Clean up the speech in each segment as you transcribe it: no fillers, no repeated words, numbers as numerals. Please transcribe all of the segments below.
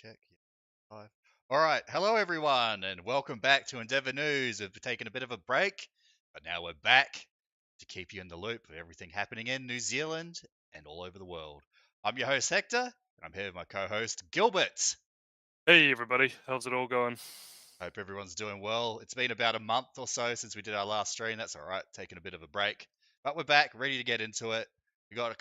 Check. Five. All right. Hello, everyone, and welcome back to Endeavour News. We've taken a bit of a break, but now we're back to keep you in the loop of everything happening in New Zealand and all over the world. I'm your host, Hector, and I'm here with my co host, Gilbert. Hey everybody, how's it all going? Hope everyone's doing well. It's been about a month or so since we did our last stream. That's all right, taking a bit of a break. But we're back, ready to get into it. We got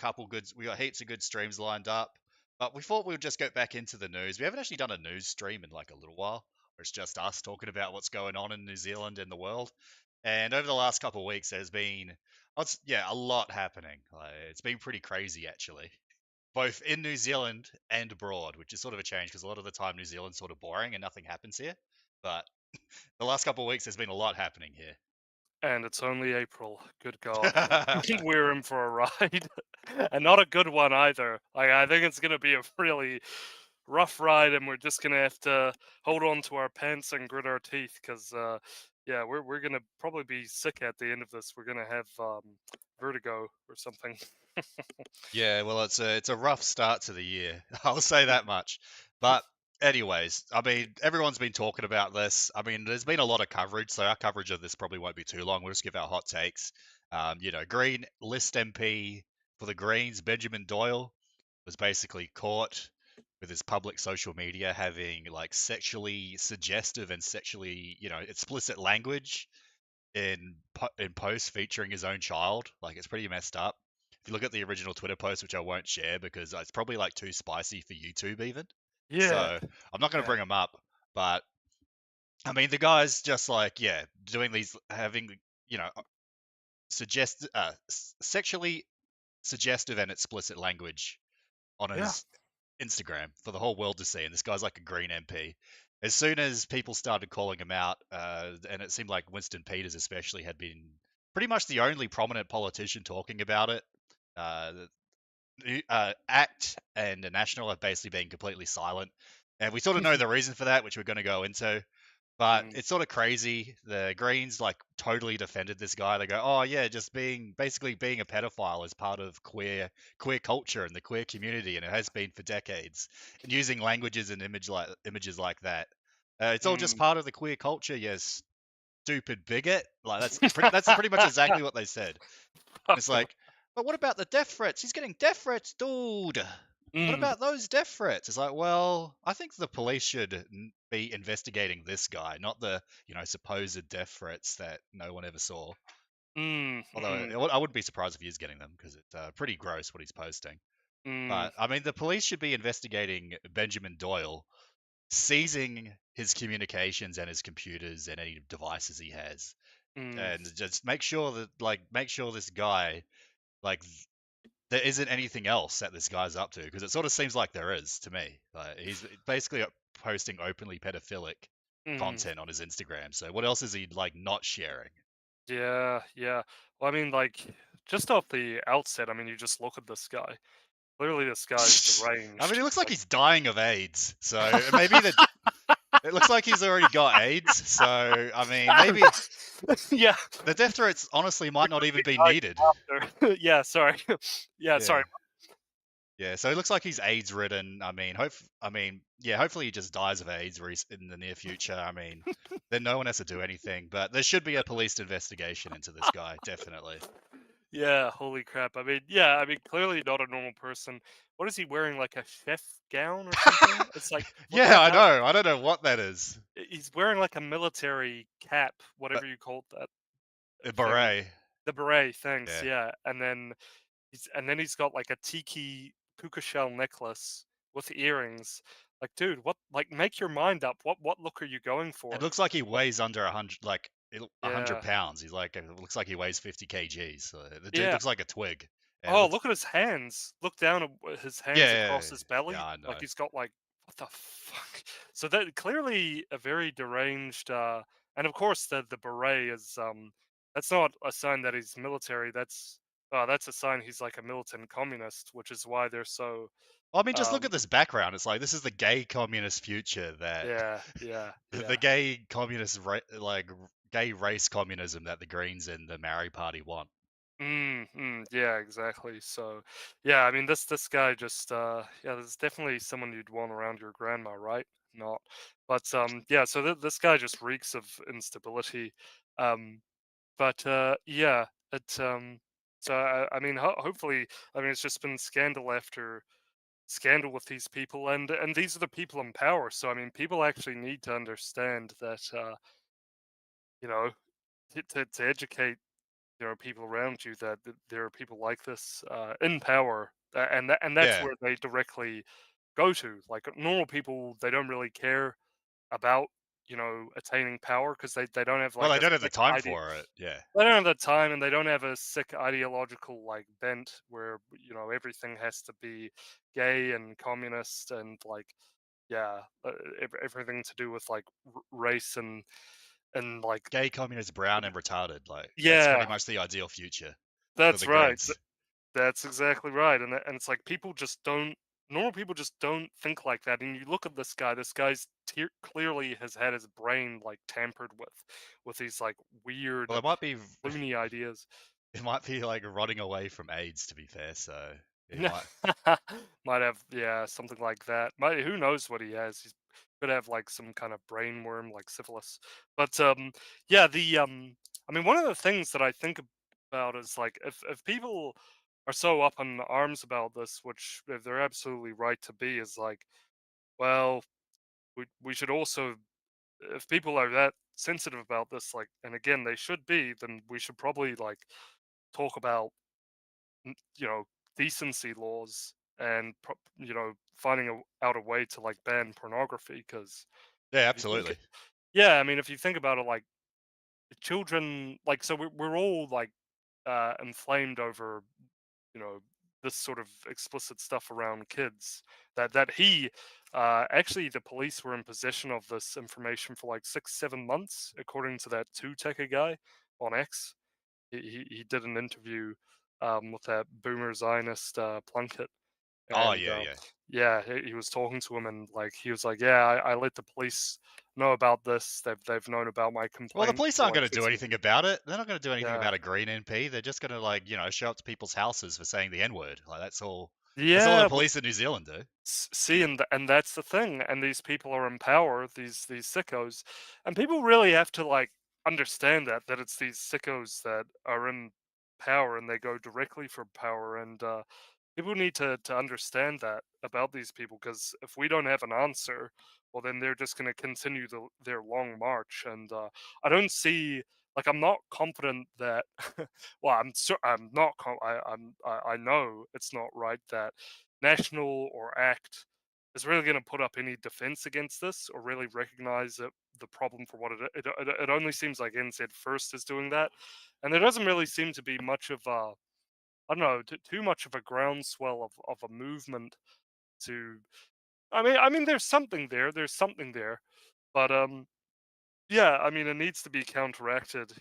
heaps of good streams lined up. But we thought we would just get back into the news. We haven't actually done a news stream in like a little while, where it's just us talking about what's going on in New Zealand and the world. And over the last couple of weeks, there's been, a lot happening. It's been pretty crazy, actually, both in New Zealand and abroad, which is sort of a change because a lot of the time New Zealand's sort of boring and nothing happens here. But the last couple of weeks, there's been a lot happening here. And it's only April. Good God, we're in for a ride, and not a good one either. Like I think it's gonna be a really rough ride, and we're just gonna have to hold on to our pants and grit our teeth, because yeah, we're gonna probably be sick at the end of this. We're gonna have vertigo or something. Yeah, well, it's a rough start to the year. I'll say that much. But anyways, I mean, everyone's been talking about this. I mean, there's been a lot of coverage, so our coverage of this probably won't be too long. We'll just give our hot takes. Green List MP for the Greens, Benjamin Doyle, was basically caught with his public social media having like sexually suggestive and sexually, explicit language in posts featuring his own child. Like, it's pretty messed up. If you look at the original Twitter post, which I won't share because it's probably like too spicy for YouTube even, so Yeah, I'm not going to yeah, bring him up. But I mean, the guy's just like, yeah, doing these, having, you know, sexually suggestive and explicit language on yeah. his Instagram for the whole world to see. And this guy's like a Green MP. As soon as people started calling him out, and it seemed like Winston Peters especially had been pretty much the only prominent politician talking about it. ACT and the National have basically been completely silent. And we sort of know the reason for that, which we're going to go into. But Mm, it's sort of crazy. The Greens like totally defended this guy. They go, "Oh yeah, just basically being a pedophile is part of queer culture and the queer community, and it has been for decades." And using languages and images like that, it's all just mm. part of the queer culture. Yes, stupid bigot. Like that's pretty much exactly what they said. And it's like, but what about the death threats? He's getting death threats, dude. What Mm, about those death threats? It's like, well, I think the police should be investigating this guy, not the, supposed death threats that no one ever saw. mm, Although mm, I wouldn't be surprised if he is getting them because it's pretty gross what he's posting. mm, But I mean, the police should be investigating Benjamin Doyle, seizing his communications and his computers and any devices he has, mm. and just make sure this guy, like, there isn't anything else that this guy's up to, because it sort of seems like there is to me. Like, he's basically posting openly pedophilic Mm. content on his Instagram. So what else is he like not sharing? Yeah, yeah. Well, I mean, like, just off the outset, I mean, you just look at this guy. Clearly, this guy's I mean, deranged. it looks like Like, he's dying of AIDS. So maybe it looks like he's already got AIDS. So I mean, maybe yeah, the death threats honestly might we not could even be be dying needed. after. Yeah, sorry. Yeah, Yeah. sorry. Yeah, so it looks like he's AIDS ridden. Hopefully he just dies of AIDS in the near future. I mean, then no one has to do anything, but there should be a police investigation into this guy, definitely. Yeah, holy crap. I mean, yeah, I mean, clearly not a normal person. What is he wearing? Like a chef gown or something? It's like, what Yeah, the I hell? know. I don't know what that is. He's wearing like a military cap, But whatever you called that a thing. beret. The beret, thanks. Yeah. Yeah, and then he's got like a tiki puka shell necklace with earrings. Like, dude, what? Like, make your mind up. What look are you going It for? looks like he What? weighs under 100, like 100 Yeah, pounds. It looks like he weighs 50 kgs. So the dude yeah. looks like a twig. And it Oh, looks, look at his hands. Look down at his yeah, hands yeah, across yeah, his yeah, belly. I Like know. he's got like, what the fuck? So that clearly a very deranged. And of course the beret is that's not a sign that he's military. That's a sign he's like a militant communist, which is why they're so Well, I mean, just look um at this background. It's like this is the gay communist future that yeah, yeah, the yeah. gay communist, like gay race communism that the Greens and the Maori Party want. yeah, exactly. So, yeah, I mean, this guy just, yeah, there's definitely someone you'd want around your grandma, right? Not, but yeah. So this guy just reeks of instability. Um, but yeah, it So I mean, hopefully, I mean, it's just been scandal after scandal with these people, and these are the people in power. So I mean, people actually need to understand that, you know, to educate people around you that there are people like this in power, and that's Yeah. where they directly go to. Like normal people, they don't really care about attaining power because they don't have Well, like they a don't have the sick time idea. for it. Yeah. They don't have the time, and they don't have a sick ideological like bent where everything has to be gay and communist and like yeah, everything to do with like race and like Gay, communist, brown, and retarded. Like that's pretty yeah, much the ideal future for that's the right. Greens. That's exactly right, and it's like people just don't. Normal people just don't think like that. And you look at this guy. This guy's clearly has had his brain like tampered with these like Well, weird, it might be loony ideas. it might be like rotting away from AIDS, to be fair. So it might. Might have, yeah, something like that. Might Who knows what he has? He could have like some kind of brain worm, like syphilis. But yeah, I mean, one of the things that I think about is like if people are so up in arms about this, which they're absolutely right to be, is like, well, we should also, if people are that sensitive about this, like, and again they should be, then we should probably like talk about you know decency laws and finding out a way to like ban pornography because Yeah, if you think absolutely. yeah, I mean, if you think about it, like children, like, so we're all like inflamed over you know this sort of explicit stuff around kids that he actually, the police were in possession of this information for like 6-7 months according to that two-techer guy on X. He did an interview with that boomer Zionist Plunkett, Oh and yeah, yeah. yeah, he was talking to him, and like he was like, "Yeah, I let the police know about this. They've known about my Well, the complaint police for aren't like going to do 6 months." anything about it. They're not going to do anything Yeah, about a Green MP. They're just going to like show up to people's houses for saying the N word. Like that's all. That's all the yeah. police in New Zealand do. See, and that's the thing, and these people are in power, these sickos, and people really have to like understand that it's these sickos that are in power, and they go directly for power, and people need to understand that about these people, because if we don't have an answer, well, then they're just going to continue their long march, and I don't see, like, I'm not confident that well, I'm not I know it's not right that National or ACT is really going to put up any defense against this or really recognize the problem for what it only seems like NZ First is doing that, and there doesn't really seem to be much of a, I don't know, too much of a groundswell of a movement to. I mean, there's something there. There's something there, but yeah. I mean, it needs to be counteracted.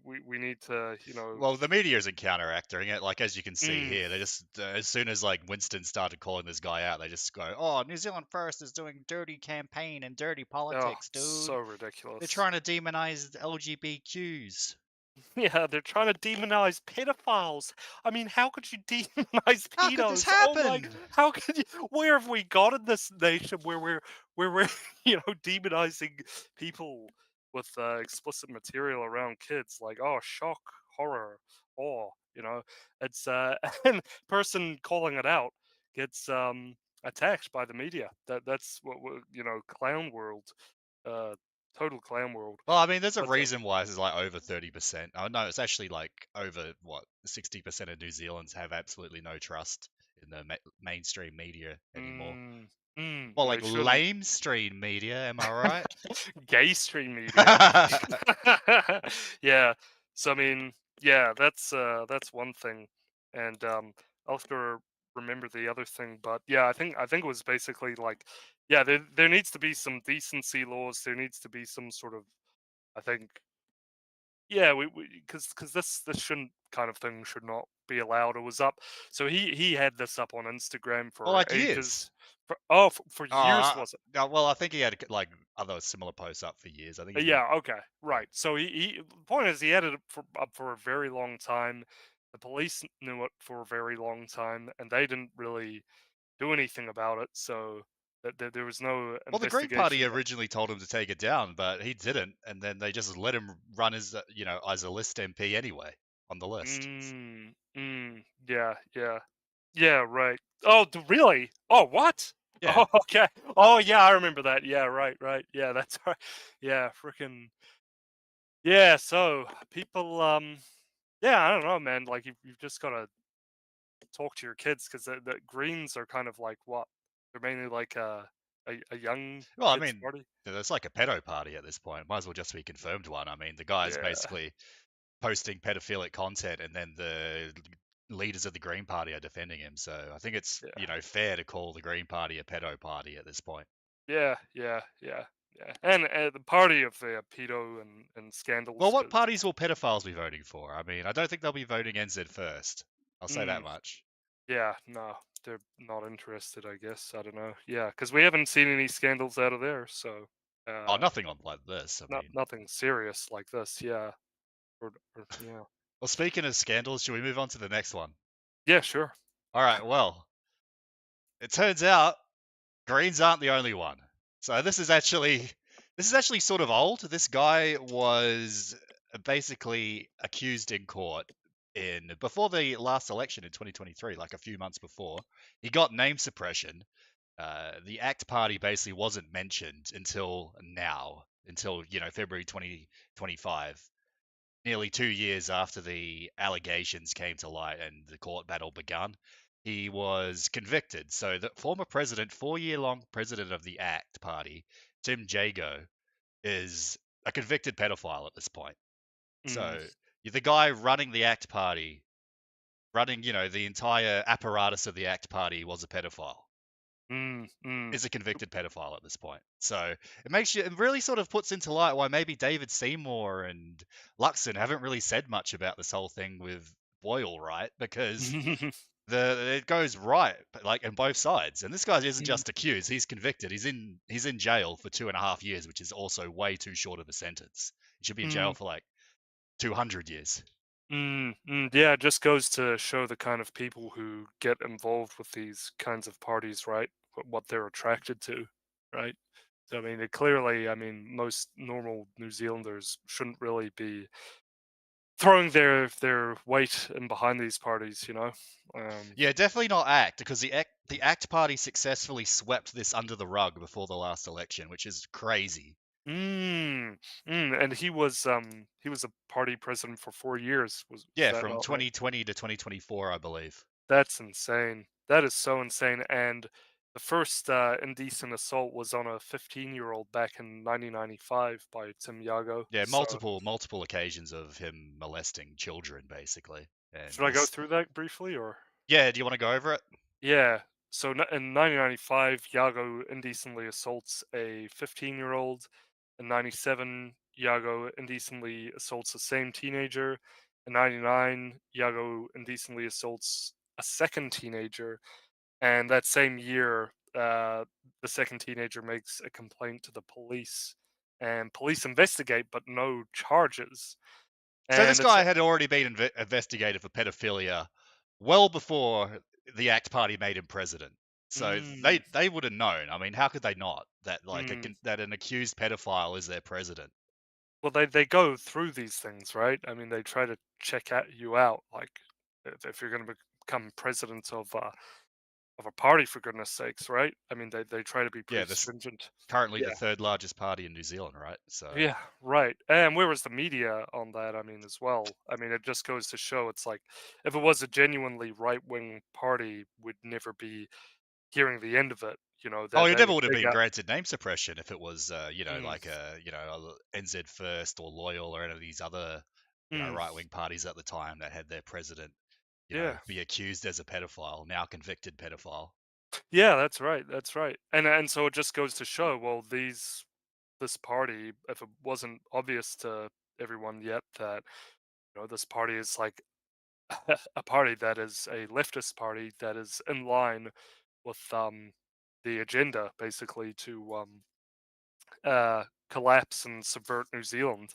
We need to. Well, the media isn't counteracting it. Like as you can see Mm, here, they just as soon as like Winston started calling this guy out, they just go, "Oh, New Zealand First is doing dirty campaign and dirty oh, politics, so dude. They're ridiculous. trying to demonize LGBTQs. Yeah, they're trying to demonize pedophiles. I mean, how could you demonize How could this pedos? Oh my, happen?" how could you? Where have we got in this nation where we're demonizing people with explicit material around kids? Like, oh, shock, horror, awe. It's and person calling it out gets attacked by the media. That's what clown world, uh, total clown world. Well, I mean, there's a But reason why this is like over 30%. Oh no, it's actually like over what 60% of New Zealanders have absolutely no trust in the mainstream media anymore. More they like shouldn't. lamestream media, am I right? Gay stream media. Yeah. So I mean, yeah, that's one thing, and I'll have to remember the other thing. But yeah, I think it was basically like, yeah, there needs to be some decency laws. There needs to be some sort of, I think, yeah, we because this shouldn't kind of thing should not be allowed. It was up. So he had this up on Instagram Well, for like years. ages. For Oh, years, was it? well, I think he had like other similar posts up for years. I think he's been, Yeah, okay, yeah. right. So he the point is he had it up for a very long time. the police knew it for a very long time, and they didn't really do anything about it. So there was no Well, the Green Party investigation. originally told him to take it down, but he didn't, and then they just let him run as as a list MP anyway on the list. Yeah, yeah, yeah. Right. Oh, really? Oh, what? Yeah. Oh, okay. Oh, yeah, I remember that. Yeah, right, right. Yeah, that's right. Yeah, freaking. Yeah. So people, yeah, I don't know, man. Like you've just gotta talk to your kids because the Greens are kind of like what? They're mainly like a young Well, I kids mean, party. it's like a pedo party at this point. Might as well just be confirmed one. I mean, the guy's Yeah, basically posting pedophilic content, and then the leaders of the Green Party are defending him. So I think it's yeah, fair to call the Green Party a pedo party at this point. yeah, yeah, yeah, yeah. And the party of the pedo and Well, scandals what because. parties will pedophiles be voting for? I mean, I don't think they'll be voting NZ first. I'll say that much. Yeah, no, they're not interested, I guess. I don't know. Yeah, because we haven't seen any scandals out of there, so Oh, uh, nothing on like this. I mean, nothing serious like this. Yeah, yeah, well, speaking of scandals, should we move on to the next one? yeah, sure. All right. Well, it turns out Greens aren't the only one. So this is actually sort of old. This guy was basically accused in court in before the last election in 2023, like a few months before. He got name suppression. The ACT Party basically wasn't mentioned until now, until February 2025, nearly 2 years after the allegations came to light and the court battle begun. He was convicted. So the former president, 4-year-long president of the ACT Party, Tim Jago, is a convicted pedophile at this point. Mm, So the guy running the ACT Party, running the entire apparatus of the ACT Party, was a pedophile. mm, mm. Is a convicted pedophile at this point. So it really sort of puts into light why maybe David Seymour and Luxon haven't really said much about this whole thing with Boyle, right? Because it goes right, but like on both sides. And this guy isn't just accused; he's convicted. He's in jail for 2.5 years, which is also way too short of a sentence. He should be in jail Mm, for like 200 years. yeah, it just goes to show the kind of people who get involved with these kinds of parties, right? What they're attracted to, right? So, I mean, clearly, I mean, most normal New Zealanders shouldn't really be throwing their weight in behind these parties, you know. Um, Yeah, definitely not ACT, because the ACT Party successfully swept this under the rug before the last election, which is crazy. mm, and he was a party president for 4 years. Was Yeah, that from not right? 2020 to 2024, I believe. That's insane. That is so insane. And the first indecent assault was on a 15-year-old back in 1995 by Tim Yago. Yeah, So multiple occasions of him molesting children, basically. And should I go this, through that briefly or? yeah, do you want to go over it? Yeah. So in 1995, Yago indecently assaults a 15-year-old. In 97, Yago indecently assaults the same teenager. In 99, Yago indecently assaults a second teenager. And that same year, the second teenager makes a complaint to the police. And police investigate, but no charges. So this And it's guy had already been investigated for pedophilia well before the ACT Party made him president. So they mm, they would have known. I mean, how could they not? That mm. that an accused pedophile is their president. Well, they go through these things, right? I mean, they try to check you out, like if you're going to become president of a party, for goodness sakes, right? I mean, they try to be Yeah, pretty this stringent. currently the Yeah, third largest party in New Zealand, right? So yeah, right. And where was the media on that? I mean, as well. I mean, it just goes to show it's like if it was a genuinely right wing party, we'd never be hearing the end of it. You know oh, that he they never would would have take been out. granted name suppression if it was, Mm, like a NZ First or Loyal or any of these other, mm, right wing parties at the time that had their president, yeah, be accused as a pedophile, now convicted pedophile. yeah, that's right, that's right. And so it just goes to show, well, this party, if it wasn't obvious to everyone yet that this party is like a party that is a leftist party that is in line with the agenda basically to collapse and subvert New Zealand.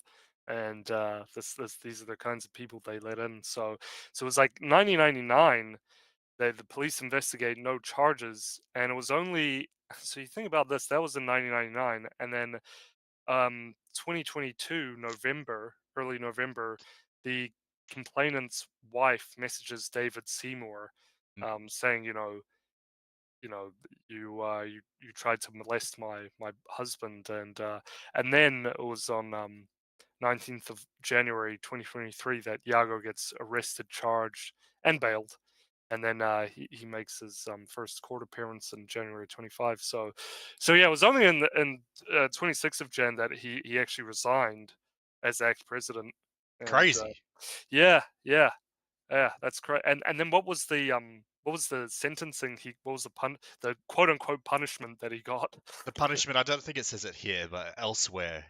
and these are the kinds of people they let in. So it was like 1999. The police investigate, no charges, and it was only so you think about this. That was in 1999, and then 2022 November, early November, the complainant's wife messages David Seymour, Mm. saying, you know, you tried to molest my husband, and then it was on 19th of January 2023 that Yago gets arrested, charged, and bailed, and then he makes his first court appearance in January 25. So yeah, it was only in 26th of Jan that he actually resigned as act president, and Crazy. yeah, yeah, yeah, that's correct. And then what was the sentencing what was the quote unquote punishment that he got? The punishment, I don't think it says it here, but elsewhere,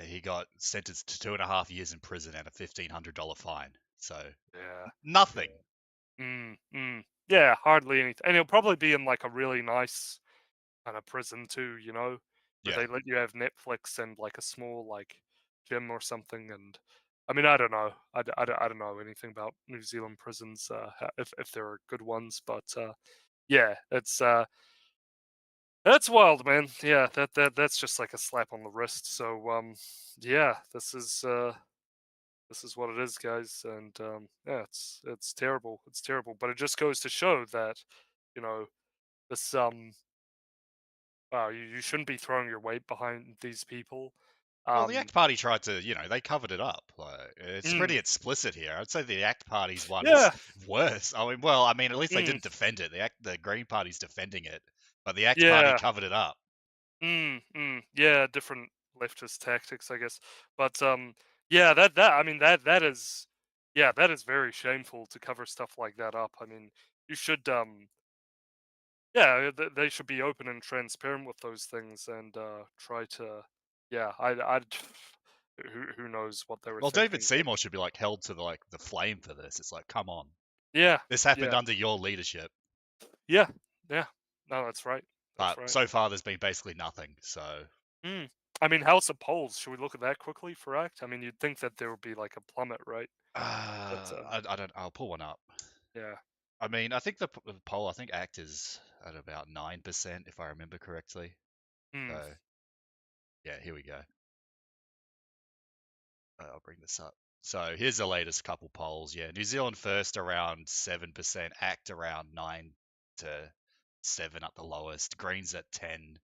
he got sentenced to 2.5 years in prison and a $1,500 fine. So Yeah, nothing. yeah. Yeah, hardly anything. And he'll probably be in like a really nice kind of prison too, where Yeah. they let you have Netflix and like a small like gym or something. And I mean, I don't know. I don't know anything about New Zealand prisons, if there are good ones, but yeah, that's wild, man. Yeah, that's just like a slap on the wrist. So yeah, this is what it is, guys, and yeah, it's terrible. It's terrible, but it just goes to show that you know this wow, you shouldn't be throwing your weight behind these people. Well, the Um, ACT Party tried to, they covered it up. Like, it's pretty mm, explicit here. I'd say the ACT Party's one is yeah, worse. I mean, at least they mm, didn't defend it. The Green Party's defending it, but the ACT Party yeah, covered it up. yeah, different leftist tactics, I guess. But yeah, that I mean that is yeah, that is very shameful to cover stuff like that up. I mean, you should yeah, they should be open and transparent with those things and try to yeah, I who knows what they were Well, David thinking, but Seymour should be held to the flame for this. It's like, come on, yeah, this happened yeah, under your leadership, yeah, yeah. No, that's right. That's but right. so far there's been basically nothing. So Mm. I mean, House of Polls. Should we look at that quickly for ACT? I mean, you'd think that there would be like a plummet, right? But I don't. I'll pull one up. yeah. I mean, I think the poll. I think ACT is at about 9%, if I remember correctly. Mm. So yeah, here we go. I'll bring this up. So here's the latest couple polls. Yeah, New Zealand first around 7%, ACT around 9 to 7 at the lowest, Greens at 10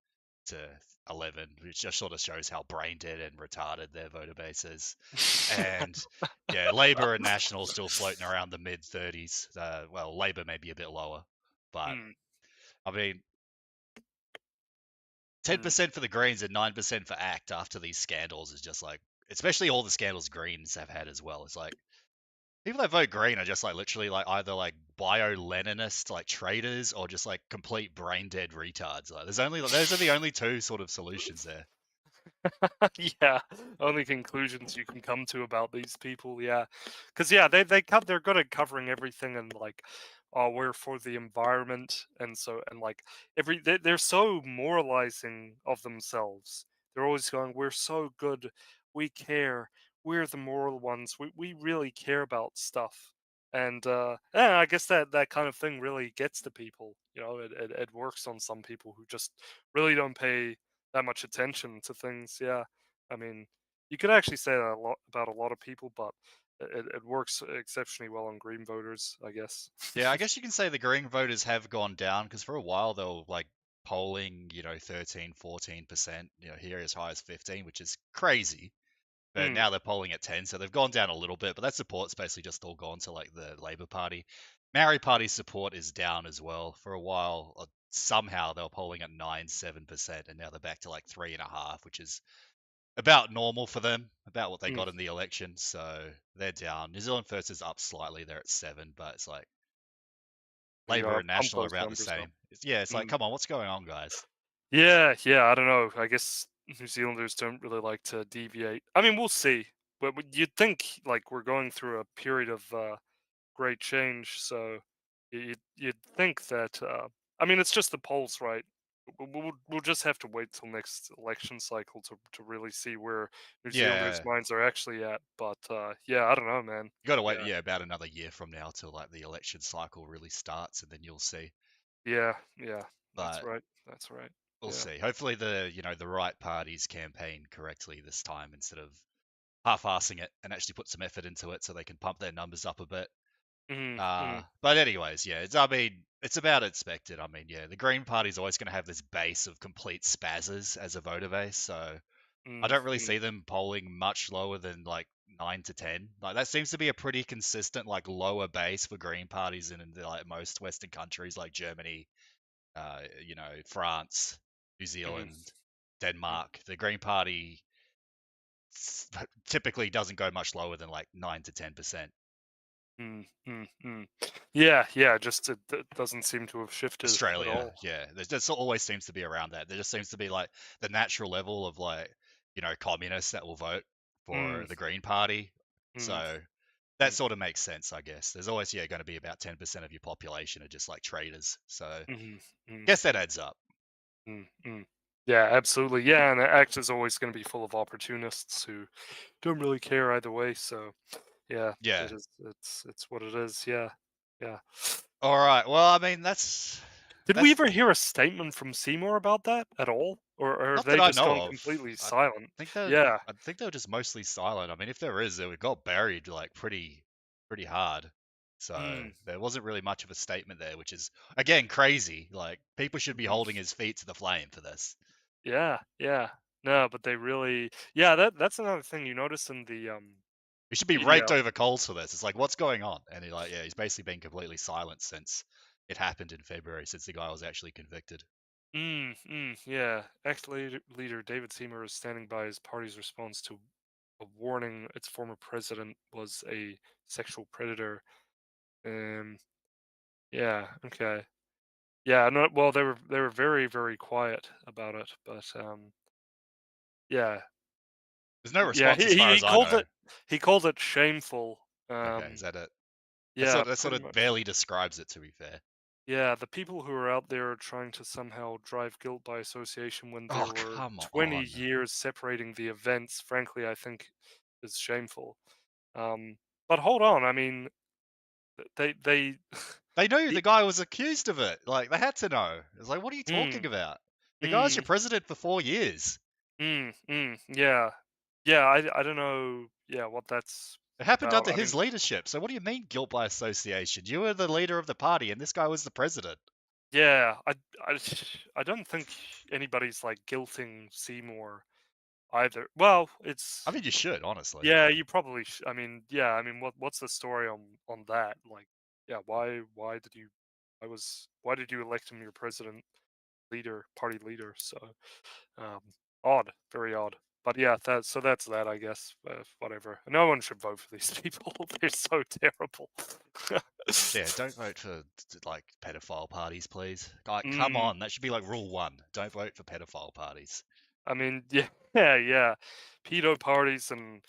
to 11, which just sort of shows how brain dead and retarded their voter base is. And yeah, Labor and National still floating around the mid 30s. Well, Labor may be a bit lower, but Mm. I mean, Mm. 10% for the Greens and 9% for ACT after these scandals is just especially all the scandals Greens have had as well. It's like people that vote Green are just literally either bio-Leninist traitors or just complete brain dead retards. Those are the only two sort of solutions there. Yeah, only conclusions you can come to about these people, yeah, because yeah, they're good at covering everything and like, oh, we're for the environment, and so and like they're so moralizing of themselves. They're always going, we're so good, we care, we're the moral ones, we really care about stuff, and yeah, I guess that kind of thing really gets to people. It works on some people who just really don't pay that much attention to things. Yeah, I mean, you could actually say that a lot about a lot of people, but it works exceptionally well on Green voters, I guess. Yeah, I guess you can say the Green voters have gone down because for a while they were polling, 13, 14%, here as high as 15, which is crazy. But Mm, now they're polling at 10, so they've gone down a little bit, but that support's basically just all gone to the Labour Party. Maori Party support is down as well. For a while, somehow they were polling at 9, 7%, and now they're back to 3.5, which is about normal for them, about what they mm. got in the election. So they're down. New Zealand First is up slightly, they're at 7, but it's You Labour gotta and pump National are those about the numbers up. same. It's Mm. come on, what's going on, guys? Yeah, yeah. I don't know. I guess New Zealanders don't really like to deviate. I mean, we'll see. But you'd think like we're going through a period of great change, so you'd think that. I mean, it's just the polls, right? we'll just have to wait till next election cycle to really see where New Zealanders' Yeah, minds are actually at. But yeah, I don't know, man. you got to wait, Yeah, yeah, about another year from now till like the election cycle really starts, and then you'll see. yeah, yeah. That's But right. That's right. we'll Yeah. see. Hopefully, the right parties campaign correctly this time instead of half-assing it and actually put some effort into it so they can pump their numbers up a bit. Mm, mm, But anyways, yeah, I mean, it's about expected. I mean, yeah, the Green Party's always going to have this base of complete spazzers as a voter base, so I mm, don't really mm, see them polling much lower than like 9 to 10. Like that seems to be a pretty consistent like lower base for Green parties in like most Western countries like Germany, France, New mm, Zealand, mm. Denmark. The Green Party typically doesn't go much lower than like 9 to 10%. Mm, mm, mm. Yeah, yeah, just it doesn't seem to have shifted at Australia, all. yeah, there just always seems to be around that. There just seems to be like the natural level of like, communists that will vote Mm, for the Green Party. mm, So that mm, sort of makes sense, I guess. There's always, yeah, going to be about 10% of your population are just like traitors. So mm, mm, guess that adds up. mm, mm. Yeah, absolutely. Yeah, and the act is always going to be full of opportunists who don't really care either way. So yeah, Yeah. it is. It's what it is. Yeah, yeah. All right. Well, I mean, that's Did we that's ever hear a statement from Seymour about that at all, or have not that they I just know gone of. completely silent? Think they're Yeah. I think they were just mostly silent. I mean, if there is, it got buried like pretty hard. So Mm, there wasn't really much of a statement there, which is again crazy. Like people should be mhm. holding his feet to the flame for this. Yeah, yeah. No, but they really. Yeah, that's another thing you notice in the He should be media. raked over coals for this. It's like, what's going on? And he's basically been completely silent since it happened in February, since the guy was actually convicted. Yeah. Ex-leader David Seymour is standing by his party's response to a warning its former president was a sexual predator. Um, yeah, okay. Yeah, no, well, they were very, very quiet about it, but yeah, There's no yeah, response as far as I know. he called it shameful. Okay, is that it? Yeah, That sort pretty of much. barely describes it, to be fair. Yeah, the people who are out there are trying to somehow drive guilt by association when there Oh, were come 20 on. years separating the events, frankly, I think is shameful. Um, but hold on, I mean, they They knew the the guy was accused of it. Like, they had to know. It's like, what are you talking mm, about? The guy's your mm, president for 4 years. yeah, yeah, I don't know, yeah, what that's It happened about. under I mean, his leadership. So what do you mean guilt by association? You were the leader of the party, and this guy was the president. yeah, I, I don't think anybody's like guilting Seymour either. Well, I mean, you should, honestly. yeah, you probably. I mean, yeah. I mean, what's the story on that? Like, yeah, why did you elect him your president leader, party leader? So, um, odd, very odd. But yeah, that's that. I guess. Whatever. No one should vote for these people. They're so terrible. Yeah, don't vote for like pedophile parties, please. Like, come mm, on, that should be like rule one. Don't vote for pedophile parties. I mean, yeah, yeah, yeah. Pedo parties and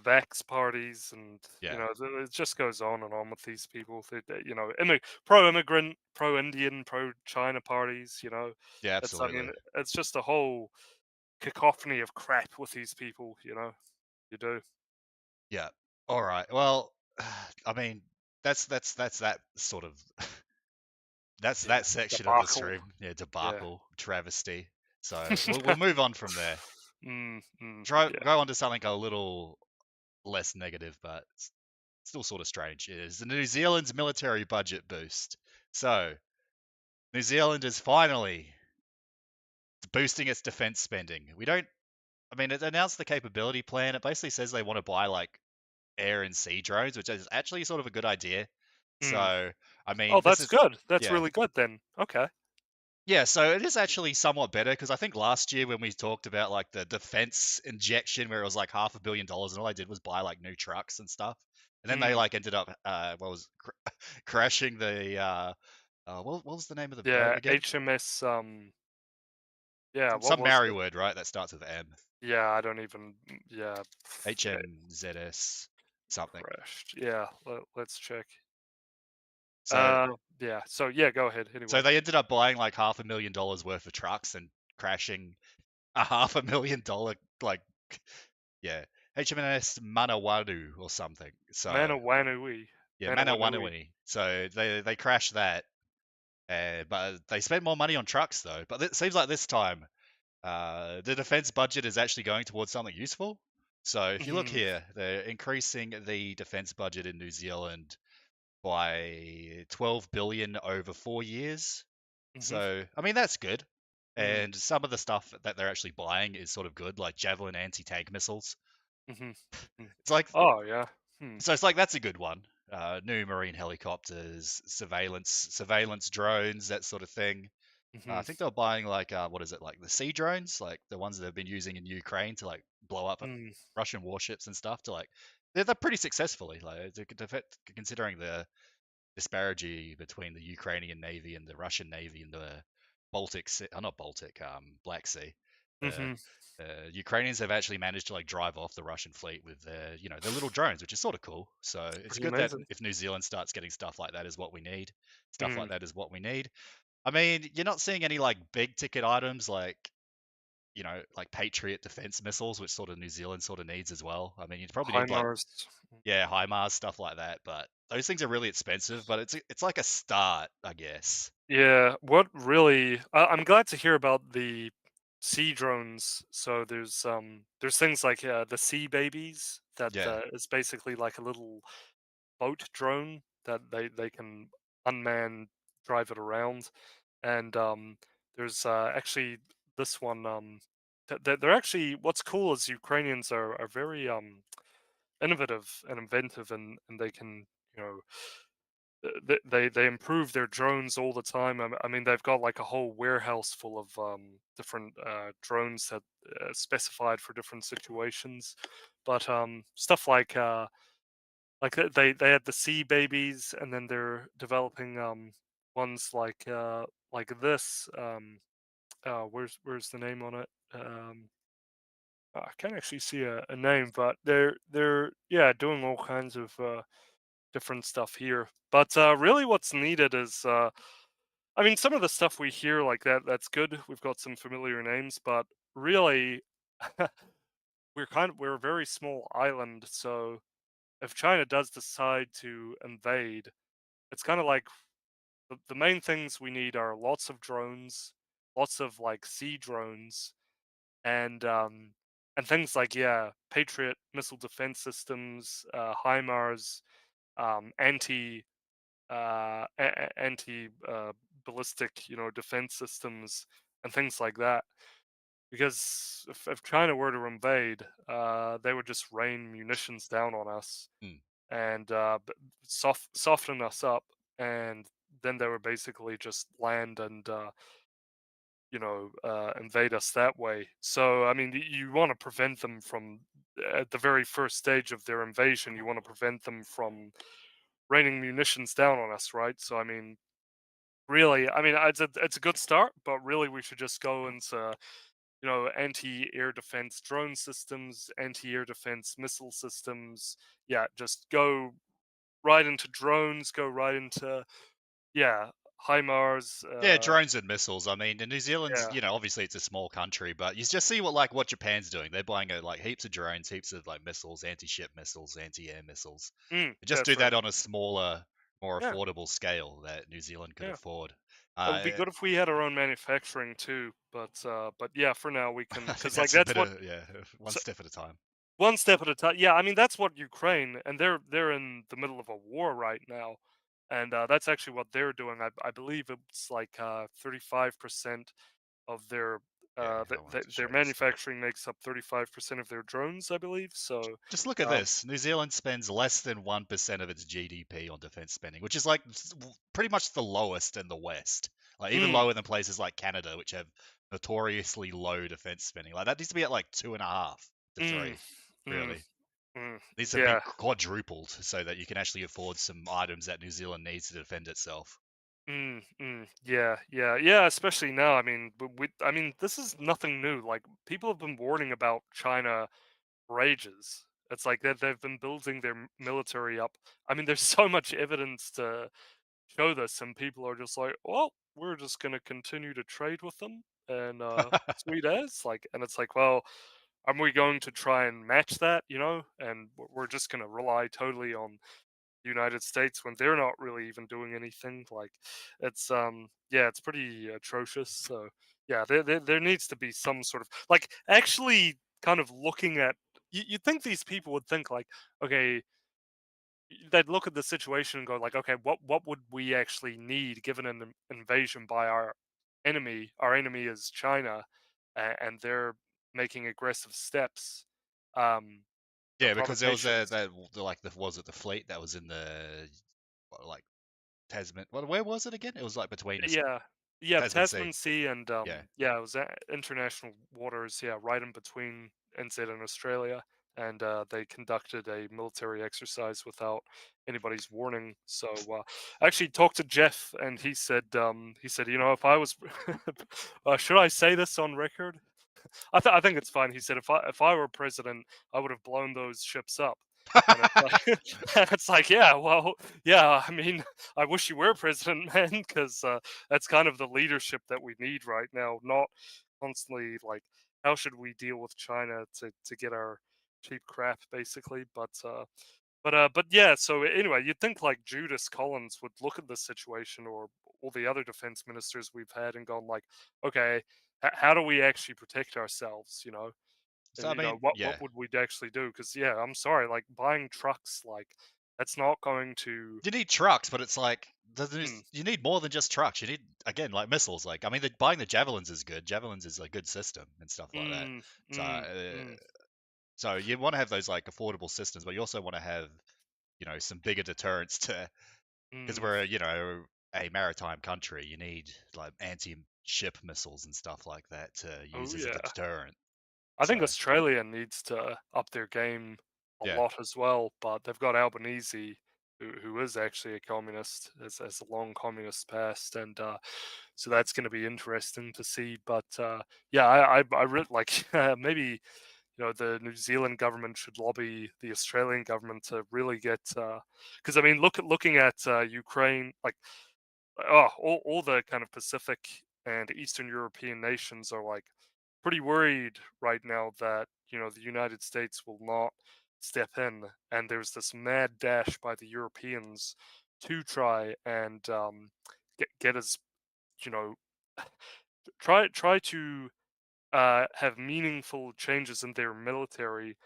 vax parties, and Yeah, it just goes on and on with these people. Pro-immigrant, pro-Indian, pro-China parties. yeah, I mean, absolutely. it's just a whole cacophony of crap with these people. You do. Yeah. All right. Well, I mean, that's that sort of that's Yeah, that section of the debacle. stream. Yeah, Yeah. debacle, travesty. So we'll move on from there. Try Yeah. go on to something a little less negative, but still sort of strange. It is the New Zealand's military budget boost. So New Zealand is finally boosting its defense spending. We don't. I mean, it announced the capability plan. It basically says they want to buy like air and sea drones, which is actually sort of a good idea. Mm. So, I Oh, mean, this that's is, good. That's yeah. really good then. Okay. Yeah, so it is actually somewhat better because I think last year when we talked about like the defense injection where it was like $500 million and all I did was buy like new trucks and stuff. And then they Mm. like ended up crashing the what was the name of the boat Yeah. again? HMS. Yeah. What Some was Maori it? word, right? That starts with M. Yeah. I don't even. Yeah. Yeah. HMZS something. Crashed. Yeah. Let's check. So Yeah. So yeah, go ahead. so Anyway, they ended up buying like $500,000 worth of trucks and crashing a $500,000 like yeah, HMNS Manawatu or something. So Manawanui, yeah, Manawanui. Manawanui. So they crashed that, but they spent more money on trucks though. But it seems like this time, the defense budget is actually going towards something useful. So if you look Mhm. here, they're increasing the defense budget in New Zealand by 12 billion over 4 years. Mhm. So I mean that's good. Mm. And some of the stuff that they're actually buying is sort of good, like Javelin anti-tank missiles. Mhm. Mm. It's like Oh yeah. Hmm. so it's like that's a good one. New marine helicopters, surveillance drones, that sort of thing. I Mhm. think they're buying like what is it, like the sea drones, like the ones that they've been using in Ukraine to like blow up Mm. Russian warships and stuff. To like they're pretty successfully like considering the disparity between the Ukrainian Navy and the Russian Navy in the Baltic Sea, not Baltic, Black Sea. The Mhm. Ukrainians have actually managed to like drive off the Russian fleet with their little drones, which is sort of cool. So it's Pretty good that amazing. if New Zealand starts getting stuff like that is what we need. Stuff like Mm. that is what we need. I mean, you're not seeing any like big ticket items like like Patriot defense missiles, which sort of New Zealand sort of needs as well. I mean, you'd probably need like HIMARS. yeah, HIMARS stuff like that, but those things are really expensive. But it's like a start, I guess. Yeah, what really I'm glad to hear about the sea drones. So there's things like the sea babies that Yeah, is basically like a little boat drone that they can unman drive it around. And there's actually this one they're actually what's cool is Ukrainians are very innovative and inventive and they can you know they improve their drones all the time. I mean, they've got like a whole warehouse full of different drones that specified for different situations. But stuff they had the sea babies, and then they're developing ones like this. Where's the name on it? I can't actually see a name, but they're yeah doing all kinds of different stuff here. But really, what's needed is, I mean, some of the stuff we hear like that's good. We've got some familiar names, but really, we're a very small island. So if China does decide to invade, it's kind of like the main things we need are lots of drones, lots of like sea drones, and um, and things like yeah, Patriot missile defense systems, HIMARS, anti anti ballistic, defense systems and things like that. Because if China were to invade, they would just rain munitions down on us mm. and soften us up, and then they would basically just land and invade us that way. So I mean, you want to prevent them from at the very first stage of their invasion. You want to prevent them from raining munitions down on us, right? So I mean, really, I mean, it's a good start, but really we should just go into, anti-air defense drone systems, anti-air defense missile systems. Yeah, just go right into drones, go right into yeah, HIMARS. Yeah, drones and missiles. I mean, in New Zealand's, Yeah, obviously it's a small country, but you just see what Japan's doing. They're buying like heaps of drones, heaps of like missiles, anti-ship missiles, anti-air missiles. They just do that's right. that on a smaller, more Yeah, affordable scale that New Zealand could yeah. afford. It would be Uh, good if we had our own manufacturing too, but yeah, for now we can I think because like that's a that's bit what of yeah, one step at a time. one step at a time. Yeah, I mean that's what Ukraine, and they're in the middle of a war right now, and that's actually what they're doing. I believe it's like 35% of their Yeah, I wanted to their show this. manufacturing makes up 35% of their drones, I believe. So, Just look at um, this. New Zealand spends less than 1% of its GDP on defense spending, which is like pretty much the lowest in the West. Like even mm, lower than places like Canada, which have notoriously low defense spending. Like that needs to be at like 2.5 to mm, 3, mm, really. mm, Needs to be yeah, quadrupled so that you can actually afford some items that New Zealand needs to defend itself. yeah, yeah, yeah. Especially now. I mean, I mean, this is nothing new. Like people have been warning about China for ages. It's like they've been building their military up. I mean, there's so much evidence show this, and people are just like, well, we're just gonna continue to trade with them, and sweet as like, and it's like, well, are we going to try and match that, and we're just gonna rely totally on the United States when they're not really even doing anything. Like, it's yeah, it's pretty atrocious. So yeah, there needs to be some sort of like actually kind of looking at. You'd think these people would think like, okay, they'd look at the situation and go like, okay, what would we actually need given an invasion by our enemy? Our enemy is China, and they're making aggressive steps, um, Yeah, because there was provocations. like the was it the fleet that was in the like Tasman? Well, where was it again? It was like between the Yeah, yeah, Tasman Sea. Tasman Sea and Yeah. yeah, it was international waters. Yeah, right in between NZ and Australia, and they conducted a military exercise without anybody's warning. So I actually talked to Jeff, and he said, if I was, should I say this on record? I think it's fine. He said if I were president, I would have blown those ships up. And it's like, and it's like, yeah, well, yeah. I mean, I wish you were president, man, because that's kind of the leadership that we need right now. Not constantly like, how should we deal with China to get our cheap crap, basically. But yeah. So anyway, you'd think like Judas Collins would look at the situation, or all the other defense ministers we've had, and gone like, okay, how do we actually protect ourselves? So I What yeah, would we actually do? Because yeah, I'm sorry, like buying trucks, like that's not going to. you need trucks, but it's like Mm, you need more than just trucks. You need again like missiles. Like I mean, buying the javelins is good. Javelins is a good system and stuff like that. mm, So mm, mm, so you want to have those like affordable systems, but you also want to have some bigger deterrents to because mm. we're a maritime country. You need like anti-ship missiles and stuff like that to Oh use as a yeah, deterrent. I think So Australia needs to up their game a yeah, lot as well. But they've got Albanese, who is actually a communist, has a long communist past, and so that's going to be interesting to see. But yeah, I really like maybe the New Zealand government should lobby the Australian government to really get because I mean looking at Ukraine, like all the kind of Pacific and Eastern European nations are like pretty worried right now that the United States will not step in, and there's this mad dash by the Europeans to try and get as you know try to have meaningful changes in their military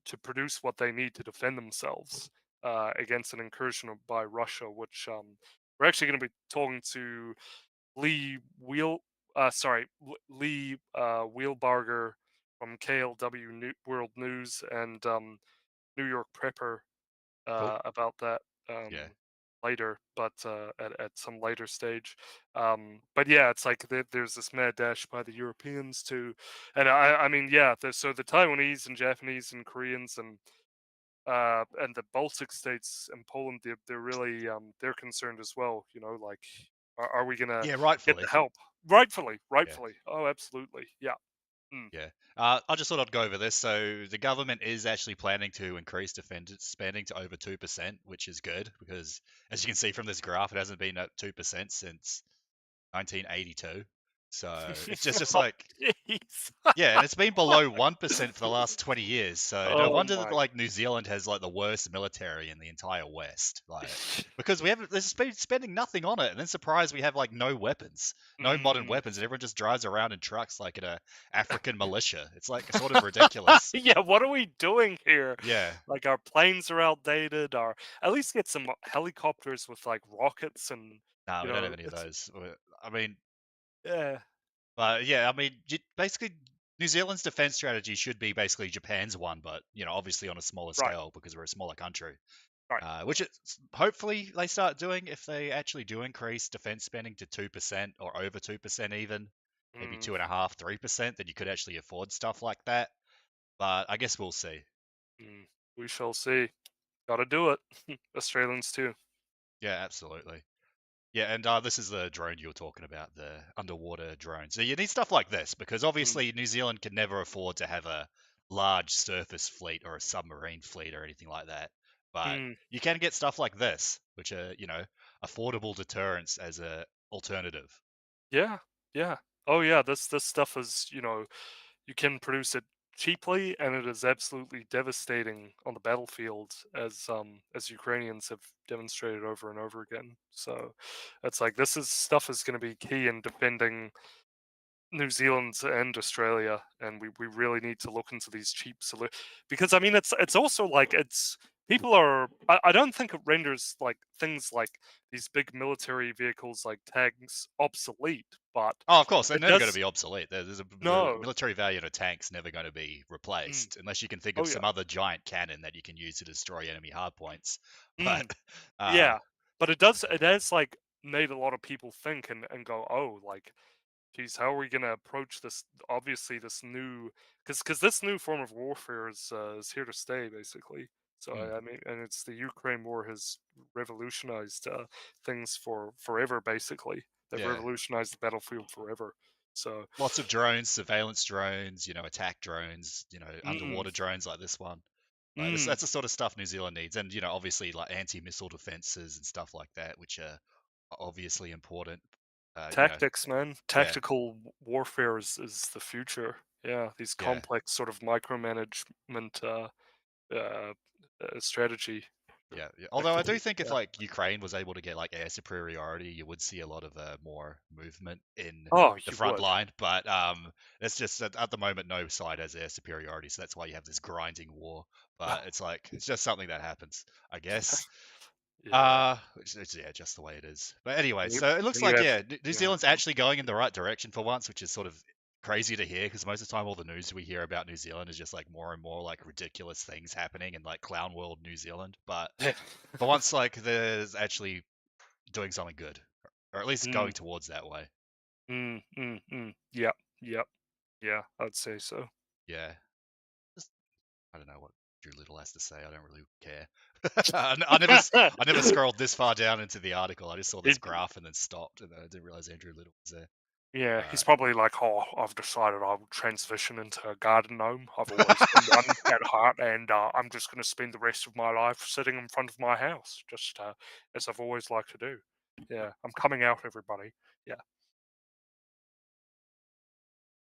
to produce what they need to defend themselves against an incursion by Russia, which we're actually going to be talking to Lee Wheel, Lee Wheelbarger from KLW World News and New York Prepper cool. about that Yeah, later, but at some later stage. But yeah, it's like there's this mad dash by the Europeans too, and I mean, yeah, so the Taiwanese and Japanese and Koreans and the Baltic states and Poland, they're really they're concerned as well. Like, are we gonna yeah, get rightfully. the help? Rightfully, Yeah. rightfully. Oh, absolutely. Yeah. Mm, Yeah. I just thought I'd go over this. So the government is actually planning to increase defense spending to over 2%, which is good because, as you can see from this graph, it hasn't been at 2% since 1982. So it's just oh, like, jeez. yeah, and it's been below 1% for the last 20 years. So no Oh wonder that my. like New Zealand has like the worst military in the entire West. Like because we haven't there's been spending nothing on it, and then surprised we have like no weapons, no modern Mm. weapons, and everyone just drives around in trucks like in a African militia. It's like sort of ridiculous. Yeah, what are we doing here? Yeah. Like our planes are outdated, or at least get some helicopters with like rockets and No, we don't have any of it's those. I mean, yeah, but yeah, I mean, basically, New Zealand's defense strategy should be basically Japan's one, but obviously on a smaller right, scale because we're a smaller country. right. Which hopefully they start doing if they actually do increase defense spending to 2% or over 2% even, maybe Mm, 2.5, 3%, then you could actually afford stuff like that. But I guess we'll see. mm. We shall see. Gotta do it. Australians too. Yeah, absolutely. Yeah, and this is the drone you were talking about, the underwater drone. So you need stuff like this because Mm, obviously New Zealand can never afford to have a large surface fleet or a submarine fleet or anything like that. But Mm. you can get stuff like this, which are, affordable deterrents as a alternative. Yeah, yeah. Oh yeah, this stuff is, you can produce it cheaply, and it is absolutely devastating on the battlefield, as Ukrainians have demonstrated over and over again. So it's like this is stuff is going to be key in defending New Zealand and Australia, and we really need to look into these cheap solutions, because I mean it's also like it's people are I don't think it renders like things like these big military vehicles like tanks obsolete, but Oh, of course, they're it never going to does. be obsolete. The No. military value of a tank's never going to be Mm, replaced, unless you can think oh of yeah. some other giant cannon that you can use to destroy enemy hardpoints. But, Mm, uh, yeah, but it has like made a lot of people think and go, oh, like, geez, how are we going to approach this? Obviously, this new, because this new form of warfare is here to stay, basically. So hmm, I mean, and it's the Ukraine war has revolutionized things for forever. Basically, they've yeah, revolutionized the battlefield forever. So, lots of drones, surveillance drones, attack drones, mm, underwater drones like this one. Like this, mm, that's the sort of stuff New Zealand needs, and obviously like anti-missile defenses and stuff like that, which are obviously important. Uh, you know, tactics, man, yeah, tactical warfare is the future. Yeah, these yeah. complex sort of micromanagement uh, strategy Yeah, yeah. Although I do activity. think if Yeah. like Ukraine was able to get like air superiority, you would see a lot of Mm. more movement in Oh, the you front would. line. But it's just that at the moment no side has air superiority, so that's why you have this grinding war. But it's like it's just something that happens, I guess. Yeah. It's yeah, just the way it is. But anyway, When you so it looks when you like have yeah, New yeah. Zealand's actually going in the right direction for once, which is sort of crazy to hear because most of the time all the news we hear about New Zealand is just like more and more like ridiculous things happening in like clown world New Zealand. But for once, like there's actually doing something good, or at least Mm, going towards that way. Yep, yep, yeah, I'd say so. Yeah, just I don't know what Drew Little has to say. I don't really care. I never scrolled this far down into the article. I just saw this It graph and then stopped, and then I didn't realize Andrew Little was there. Yeah, he's Uh, probably like, "Oh, I've decided I will transition into a garden gnome. I've always been one at heart, and I'm just going to spend the rest of my life sitting in front of my house, just as I've always liked to do." Yeah, I'm coming out, everybody. Yeah,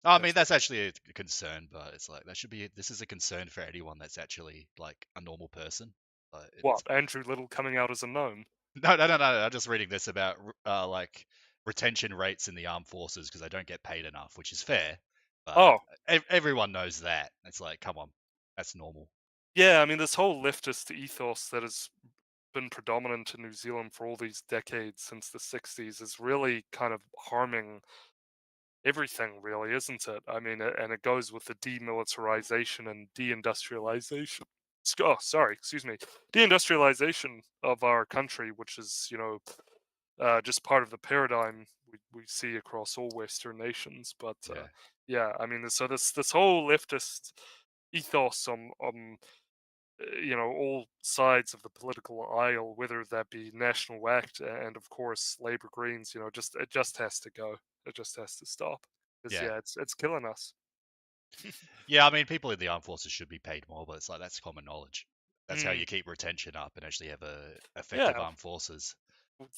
I mean, that's that's actually a concern, but it's like that should be. This is a concern for anyone that's actually like a normal person. But what it's Andrew Little coming out as a gnome. no. I'm just reading this about like retention rates in the armed forces because they don't get paid enough, which is fair. But Oh, everyone knows that. It's like, come on, that's normal. yeah, I mean, this whole leftist ethos that has been predominant in New Zealand for all these decades since the 60s is really kind of harming everything, really, isn't it? I mean, and it goes with the demilitarization and deindustrialization. Oh, sorry, excuse me. Deindustrialization of our country, which is, just part of the paradigm we see across all Western nations. But Yeah, yeah, I mean, so this whole leftist ethos on all sides of the political aisle, whether that be National Act and of course Labour Greens, just it just has to go. It just has to stop. Because yeah, yeah, it's killing us. yeah. I mean, people in the armed forces should be paid more, but it's like that's common knowledge. That's how Mm, you keep retention up and actually have a effective yeah, armed forces.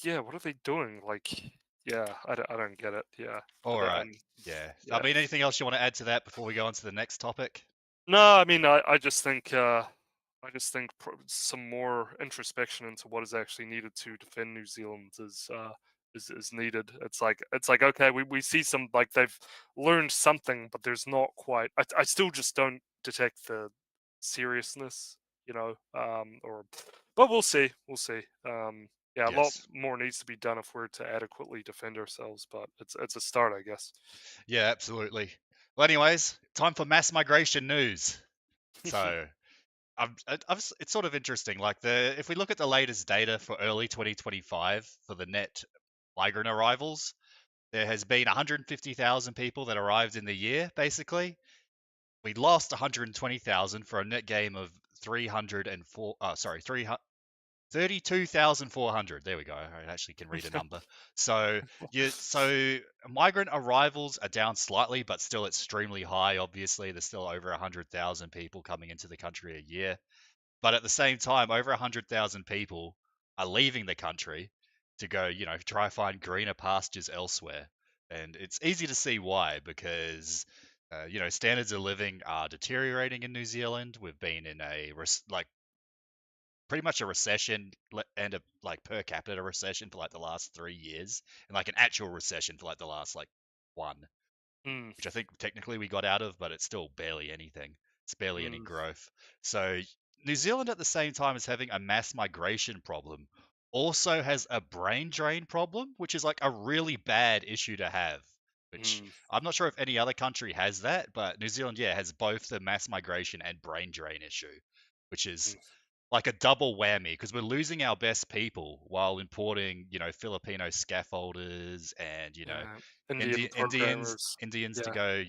yeah. What are they doing? Like, yeah, I don't get it. Yeah, All right. and Yeah. I yeah. mean, anything else you want to add to that before we go on to the next topic? No, I mean, I just think some more introspection into what is actually needed to defend New Zealand is needed. It's like okay, we see some like they've learned something, but there's not quite. I still just don't detect the seriousness, or but we'll see. Yeah, a lot Yes. more needs to be done if we're to adequately defend ourselves, but it's a start, I guess. Yeah, absolutely. Well, anyways, time for mass migration news. So, it's sort of interesting. Like if we look at the latest data for early 2025 for the net migrant arrivals, there has been 150,000 people that arrived in the year. Basically, we lost 120,000 for a net gain of 304. Sorry, 32,400. There we go. I actually can read a number. So migrant arrivals are down slightly, but still extremely high. Obviously, there's still over 100,000 people coming into the country a year. But at the same time, over 100,000 people are leaving the country to go, try find greener pastures elsewhere. And it's easy to see why, because, standards of living are deteriorating in New Zealand. We've been in like pretty much a recession and a like per capita recession for like the last 3 years, and like an actual recession for like the last like one, Mm, which I think technically we got out of, but it's still barely anything. It's barely any mm, growth. So New Zealand at the same time as having a mass migration problem also has a brain drain problem, which is like a really bad issue to have. Which mm, I'm not sure if any other country has that, but New Zealand, yeah, has both the mass migration and brain drain issue, which is mm. like a double whammy because we're losing our best people while importing, Filipino scaffolders and, Yeah. Indian Indians programmers. Indians to Yeah. go,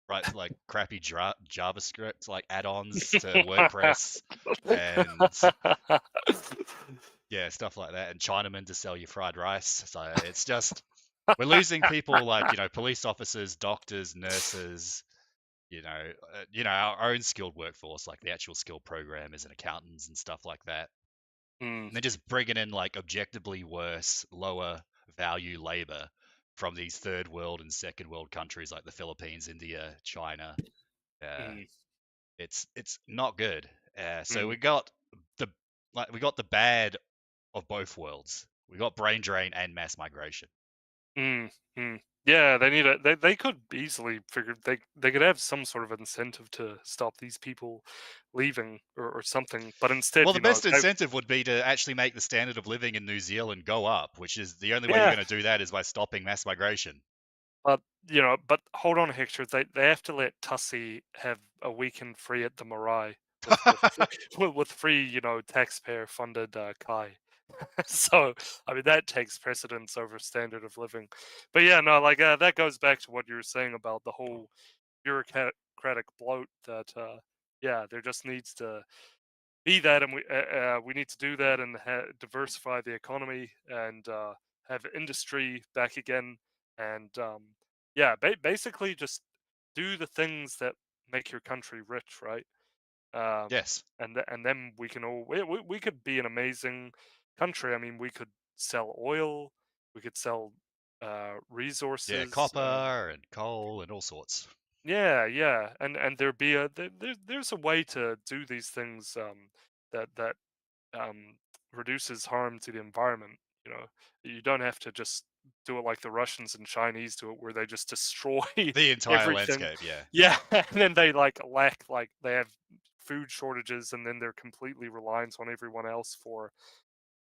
write like crappy JavaScript like add-ons to WordPress and yeah, stuff like that, and Chinamen to sell you fried rice. So it's just we're losing people like, police officers, doctors, nurses, our own skilled workforce, like the actual skilled programmers and accountants and stuff like that. Mm, And then just bringing in like objectively worse, lower value labor from these third world and second world countries like the Philippines, India, China. Uh, mm, it's not good. So mm, the we got the bad of both worlds. We got brain drain and mass migration. mm, mm. Yeah, they need a they could easily figure they could have some sort of incentive to stop these people leaving or something. But Well, instead, the best incentive would be to actually make the standard of living in New Zealand go up, which is the only way you're yeah, going to do that is by stopping mass migration. but but hold on, Hector. They have to let Tussie have a weekend free at the Marae with free, taxpayer funded Kai. So I mean that takes precedence over standard of living. But yeah, no, like that goes back to what you were saying about the whole bureaucratic bloat that yeah, there just needs to be that, and we need to do that and diversify the economy and have industry back again, and yeah, basically just do the things that make your country rich, right? Um, Yes. and then we can all we could be an amazing country. I mean, we could sell oil, we could sell Yeah, resources. copper and coal and all sorts. Yeah, yeah, and there be a there's a way to do these things that reduces harm to the environment. You know, you don't have to just do it like the Russians and Chinese do it, where they just destroy The entire everything. landscape, yeah. Yeah, and then they like lack like they have food shortages, and then they're completely reliant on everyone else for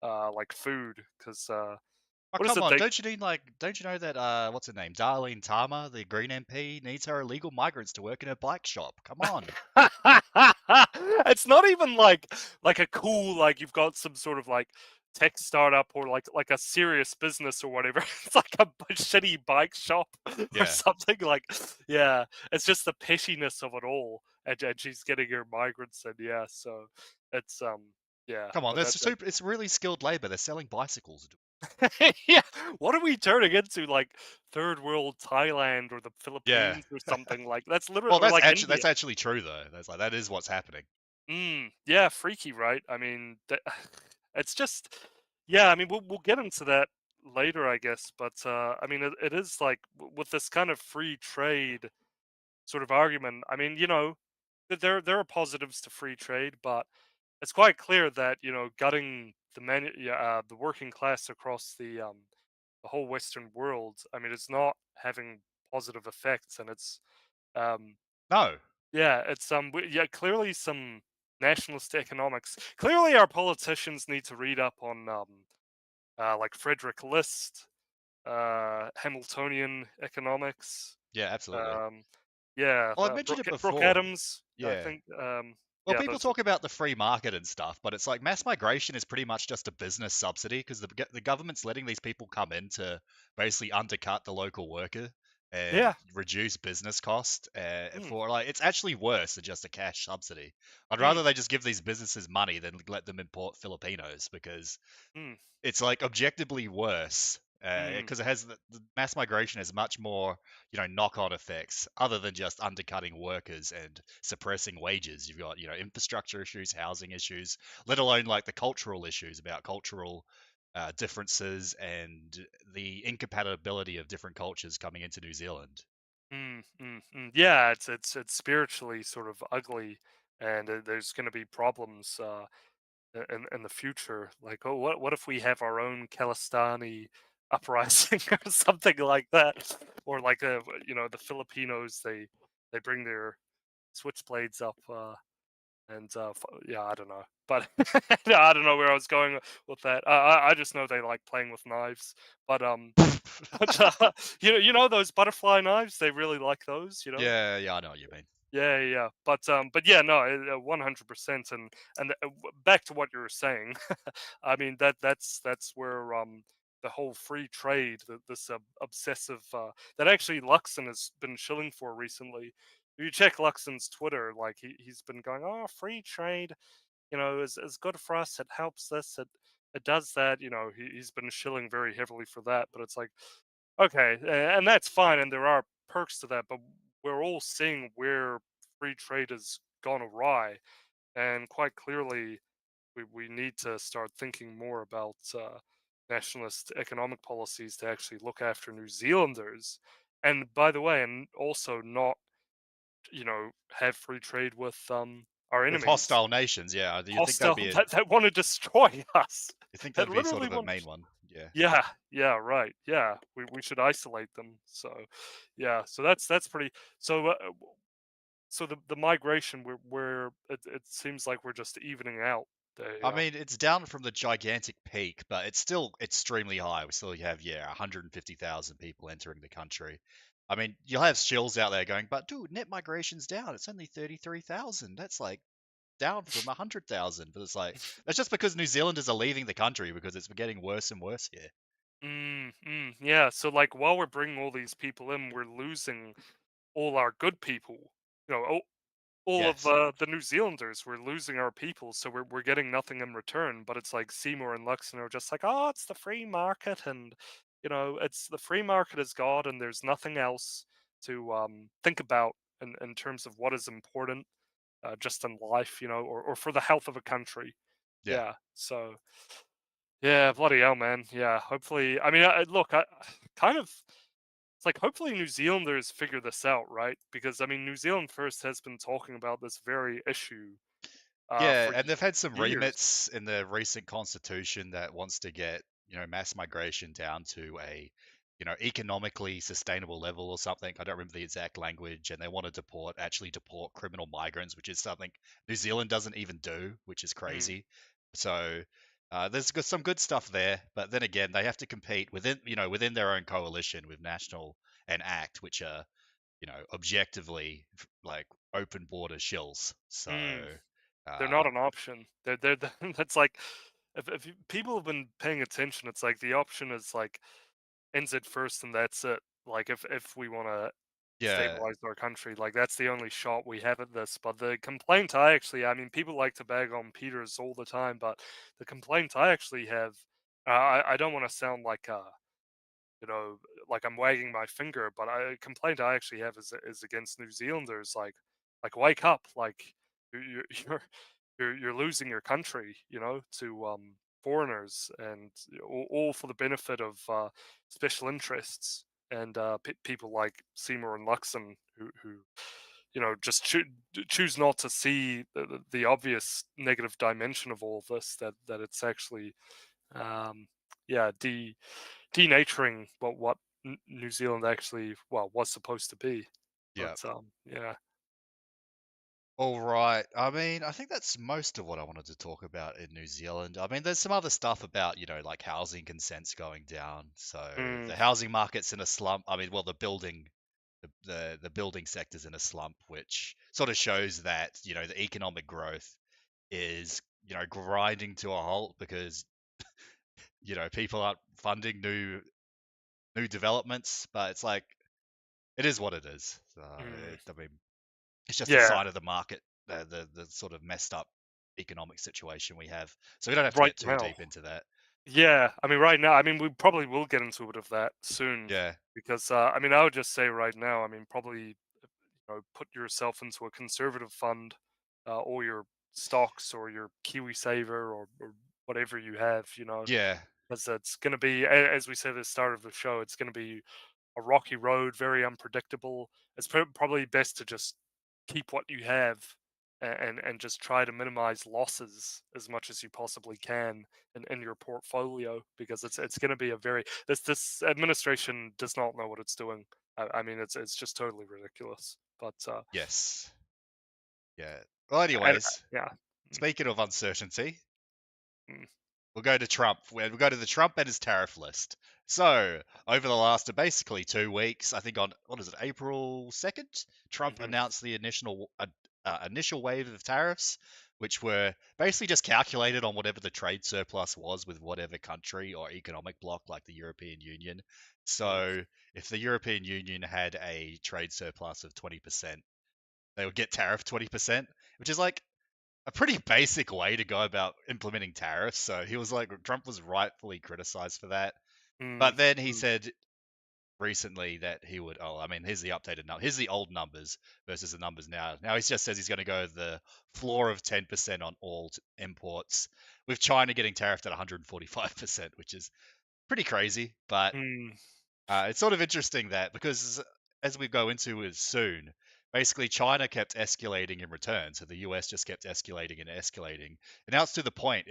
like food because Oh, what is come it on. they Don't you know that, what's her name? Darlene Tama, the Green MP, needs her illegal migrants to work in her bike shop. Come on. it's not even like a cool like you've got some sort of like tech startup or like a serious business or whatever. It's like a shitty bike shop or Yeah. something like yeah. It's just the pettiness of it all, and she's getting her migrants and yeah. So it's yeah, Come on, but that it's really skilled labor. They're selling bicycles. yeah. What are we turning into? Like third world Thailand or the Yeah. Philippines or something like that's literally Well, or like India. that's actually true though. That's like that is what's happening. Yeah, freaky, right? I mean, it's just, yeah. I mean, we'll get into that later, I guess. But I mean, it is like with this kind of free trade sort of argument. I mean, there are positives to free trade, but it's quite clear that gutting the working class across the whole Western world. I mean, it's not having positive effects, and it's um, No. yeah, it's yeah, clearly some nationalist economics. Clearly, our politicians need to read up on like Frederick List, Hamiltonian economics. Yeah, absolutely. Um, yeah, Well, I've mentioned it Brooke before. Adams. I Yeah. think. Well, Yeah, people those. talk about the free market and stuff, but it's like mass migration is pretty much just a business subsidy because the government's letting these people come in to basically undercut the local worker and Yeah. reduce business cost. Mm, For like, it's actually worse than just a cash subsidy. I'd mm, rather they just give these businesses money than let them import Filipinos because mm, it's like objectively worse Mm, because it has the mass migration has much more, knock-on effects other than just undercutting workers and suppressing wages. You've got, infrastructure issues, housing issues, let alone like the cultural issues about cultural differences and the incompatibility of different cultures coming into New Zealand. yeah, it's spiritually sort of ugly, and there's going to be problems in the future. Like, oh, what if we have our own Kalistani uprising or something like that, or like the Filipinos, they bring their switchblades up. And yeah, I don't know, but yeah, I don't know where I was going with that. I just know they like playing with knives, but but, you know those butterfly knives. They really like those, you know. Yeah, yeah, I know what you mean. Yeah, yeah, yeah. But yeah, no, 100%. And back to what you were saying, I mean that's where the whole free trade, this obsessive that actually Luxon has been shilling for recently. If you check Luxon's Twitter, like he's been going, oh, free trade, is good for us. It helps this. It does that. He's been shilling very heavily for that. But it's like, okay, and that's fine, and there are perks to that, but we're all seeing where free trade has gone awry, and quite clearly, we need to start thinking more about nationalist economic policies to actually look after New Zealanders, and by the way, and also not, have free trade with our With enemies, hostile nations, yeah, you think that'd hostile be that want to destroy us, you think that that'd be sort literally of a want. main one, yeah. Yeah, yeah, right. Yeah, we should isolate them. So, yeah, so that's pretty. So, so the migration where it seems like we're just evening out. I The mean, it's down from the gigantic peak, but it's still extremely high. We still have, 150,000 people entering the country. I mean, you'll have shills out there going, but dude, net migration's down. It's only 33,000. That's like down from 100,000. But it's like, that's just because New Zealanders are leaving the country because it's getting worse and worse here. yeah. So like while we're bringing all these people in, we're losing all our good people. All of Yes. the New Zealanders, we're losing our people, so we're getting nothing in return. But it's like Seymour and Luxon are just like, oh, it's the free market, and it's the free market is God, and there's nothing else to think about in terms of what is important, just in life, or for the health of a country. Yeah. Yeah. So yeah, bloody hell, man. Yeah. Hopefully, I mean, look, I kind of. It's like hopefully New Zealanders figure this out, right? Because I mean, New Zealand First has been talking about this very issue Yeah, for and they've had some years. remits in the recent constitution that wants to get, mass migration down to a, economically sustainable level or something. I don't remember the exact language, and they want to actually deport criminal migrants, which is something New Zealand doesn't even do, which is Mm, crazy. So there's some good stuff there, but then again, they have to compete within their own coalition with National and ACT, which are, objectively like open border shills. So. mm. They're Uh, not an option. That's like if people have been paying attention, it's like the option is like NZ First, and that's it. Like if we want to yeah, stabilize our country, like that's the only shot we have at this. But the complaint I mean, people like to bag on Peters all the time, but the complaint I actually have, I don't want to sound like you know, like I'm wagging my finger, but a complaint I actually have is against New Zealanders. Like wake up! Like you're you're losing your country, to foreigners, and all for the benefit of special interests and people like Seymour and Luxon, who just choose not to see the obvious negative dimension of all of this. That it's actually yeah, denaturing what New Zealand actually was supposed to be. yeah. But yeah. All right. I mean, I think that's most of what I wanted to talk about in New Zealand. I mean, there's some other stuff about, like housing consents going down. So Mm, the housing market's in a slump. I mean, well, the building sector's in a slump, which sort of shows that, the economic growth is, grinding to a halt because, people aren't funding new developments. But it's like it is what it is. So mm, I mean, it's just a yeah, sign of the market, the sort of messed up economic situation we have. So we don't have to right get too now. deep into that. Yeah, I mean, right now, I mean, we probably will get into a bit of that soon Yeah, because, I mean, I would just say right now, I mean, probably, put yourself into a conservative fund, or your stocks or your Kiwi Saver or whatever you have, yeah, because it's going to be, as we said at the start of the show, it's going to be a rocky road, very unpredictable. It's probably best to just keep what you have and just try to minimize losses as much as you possibly can in your portfolio because it's going to be a very this administration does not know what it's doing. I mean, it's just totally ridiculous. But yes, yeah. Well, and anyways, yeah, mm, speaking of uncertainty, mm, we'll go to Trump. We'll go to the Trump and his tariff list. So, over the last basically 2 weeks, I think on what is it, April 2nd, Trump mhm, announced the initial wave of tariffs, which were basically just calculated on whatever the trade surplus was with whatever country or economic bloc, like the European Union. mm, So, if the European Union had a trade surplus of 20%, they would get tariff 20%, which is like a pretty basic way to go about implementing tariffs. So he was like, Trump was rightfully criticized for that. mm, But then he mm, said recently that he would, oh, I mean, here's the updated number. Here's the old numbers versus the numbers now. Now he just says he's going to go the floor of 10% on all imports, with China getting tariffed at 145%, which is pretty crazy. But mm, it's sort of interesting that because as we go into it soon, basically China kept escalating in return, so the US just kept escalating and escalating, and now it's to the point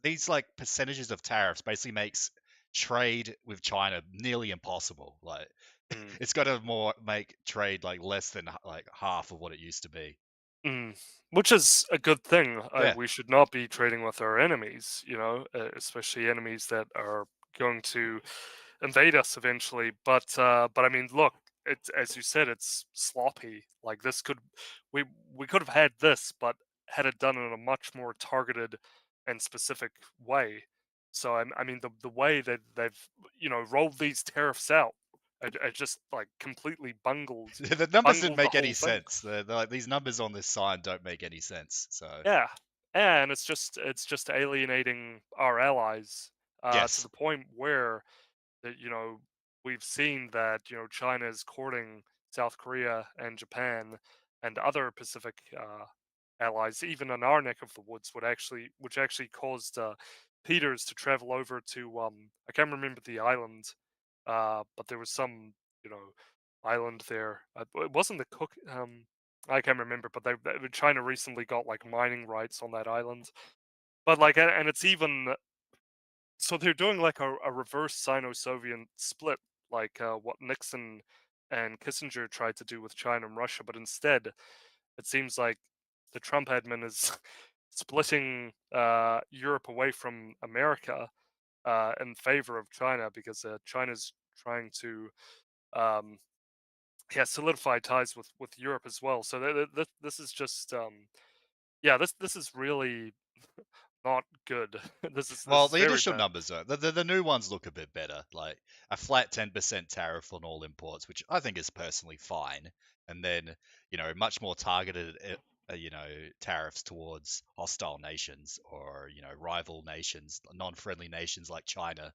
these like percentages of tariffs basically makes trade with China nearly impossible. Like mm. it's got to more make trade like less than like half of what it used to be. Mm. Which is a good thing. Yeah, We should not be trading with our enemies, especially enemies that are going to invade us eventually. But I mean, look, it's as you said, it's sloppy. Like this could, we we could have had this, but had it done in a much more targeted and specific way. So I mean, the way that they've rolled these tariffs out, I just like completely the numbers didn't bungled the make any whole thing. sense. They're like these numbers on this sign don't make any sense. So Yeah, and it's just alienating our allies to yes, the point where that we've seen that China is courting South Korea and Japan and other Pacific allies, even in our neck of the woods, which actually caused Peters to travel over to I can't remember the island, but there was some island there. It wasn't the Cook. I can't remember, but China recently got like mining rights on that island. But like, and it's even so they're doing like a reverse Sino-Soviet split, like what Nixon and Kissinger tried to do with China and Russia, but instead it seems like the Trump admin is splitting Europe away from America in favor of China because China's trying to um, yeah solidify ties with Europe as well. So this is just yeah this is really not good. This well, is the very initial bad. numbers are the new ones look a bit better, like a flat 10% tariff on all imports, which I think is personally fine, and then much more targeted, tariffs towards hostile nations or rival nations, non-friendly nations like China,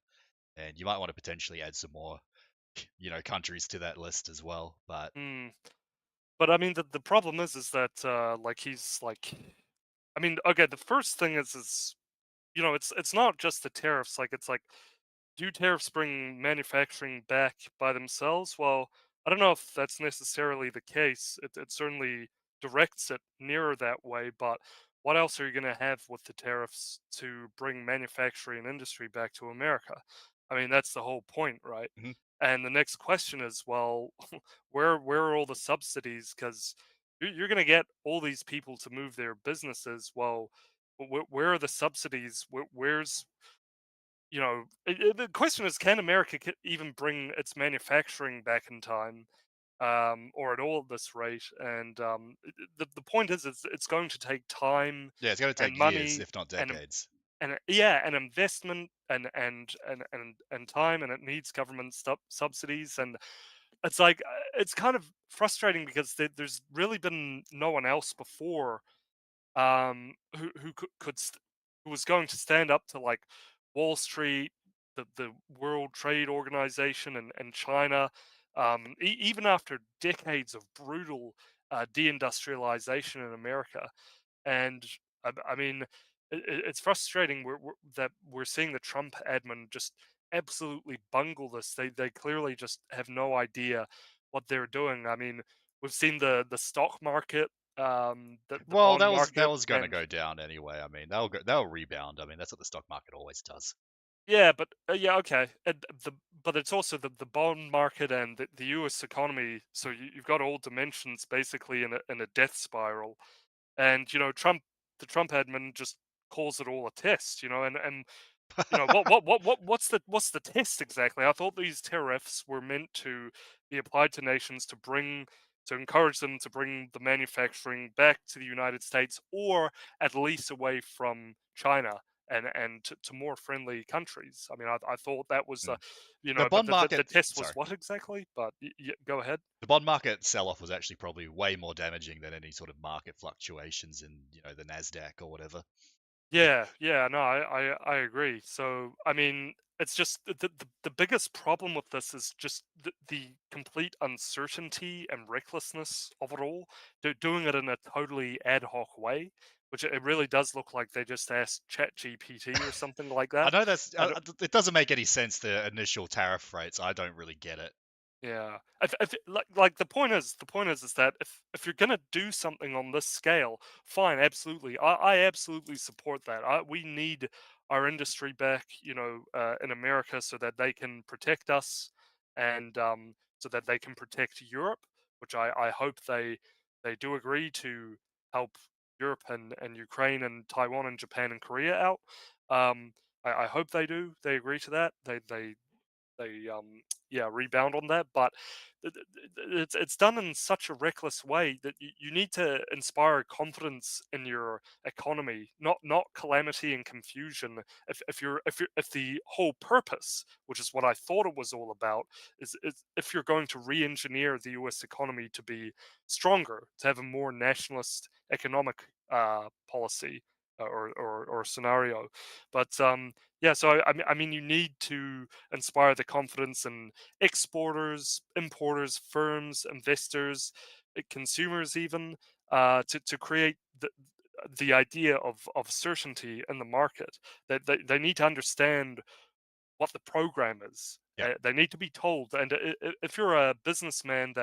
and you might want to potentially add some more countries to that list as well. But Mm. But I mean, the problem is that like he's like, I mean, okay, the first thing is it's not just the tariffs. Like it's like, do tariffs bring manufacturing back by themselves? Well, I don't know if that's necessarily the case. It certainly directs it nearer that way. But what else are you going to have with the tariffs to bring manufacturing and industry back to America? I mean, that's the whole point, right? mhm. And the next question is, well, where are all the subsidies? Because you're going to get all these people to move their businesses. Well, where are the subsidies? Where's the question is, can America even bring its manufacturing back in time, or at all at this rate? And the point is, it's going to take time Yeah, it's going to and take years, money if not and decades. yeah, and investment and time, and it needs government subsidies. And it's like it's kind of frustrating because there's really been no one else before who could who was going to stand up to like Wall Street, the World Trade Organization, and China. Even after decades of brutal deindustrialization in America, and I mean, it's frustrating that we're seeing the Trump admin just absolutely bungle this. They clearly just have no idea what they're doing. I mean, we've seen the stock market, the Well, bond that market, was going to and go down anyway. I mean, they'll rebound. I mean, that's what the stock market always does. yeah, but yeah, okay. But it's also the bond market and the U.S. economy. So you've got all dimensions basically in a death spiral. And the Trump admin just calls it all a test. And what's the test exactly? I thought these tariffs were meant to be applied to nations to encourage them to bring the manufacturing back to the United States, or at least away from China, and to more friendly countries. I mean, I thought that was Mm. The but bond market, the test was sorry, what exactly? But go ahead. the bond market sell-off was actually probably way more damaging than any sort of market fluctuations in, the Nasdaq or whatever. Yeah, yeah, no, I agree. So, I mean, it's just the biggest problem with this is just the complete uncertainty and recklessness of it all. They're doing it in a totally ad hoc way, which it really does look like they just asked ChatGPT or something like I that. know that's And it doesn't make any sense, the initial tariff rates. I don't really get it. yeah, like the point is that if you're gonna do something on this scale, fine, absolutely, I absolutely support that. We need our industry back, in America, so that they can protect us, and so that they can protect Europe, which I hope they do agree to help Europe and Ukraine and Taiwan and Japan and Korea out. I hope they do. They agree to that. They yeah, rebound on that, but it's done in such a reckless way that you need to inspire confidence in your economy, not calamity and confusion. If the whole purpose, which is what I thought it was all about, is if you're going to re-engineer the US economy to be stronger, to have a more nationalist economic policy, or scenario. But yeah, so I mean, you need to inspire the confidence in exporters, importers, firms, investors, consumers, even, to create the idea of certainty in the market. That they need to understand what the program is. Yeah, They need to be told. And if you're a businessman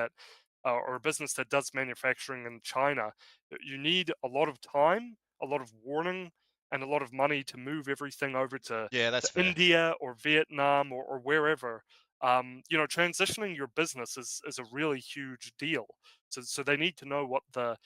or a business that does manufacturing in China, you need a lot of time, a lot of warning, and a lot of money to move everything over yeah, to that's fair. India or Vietnam or wherever. Transitioning your business is a really huge deal. So they need to know what the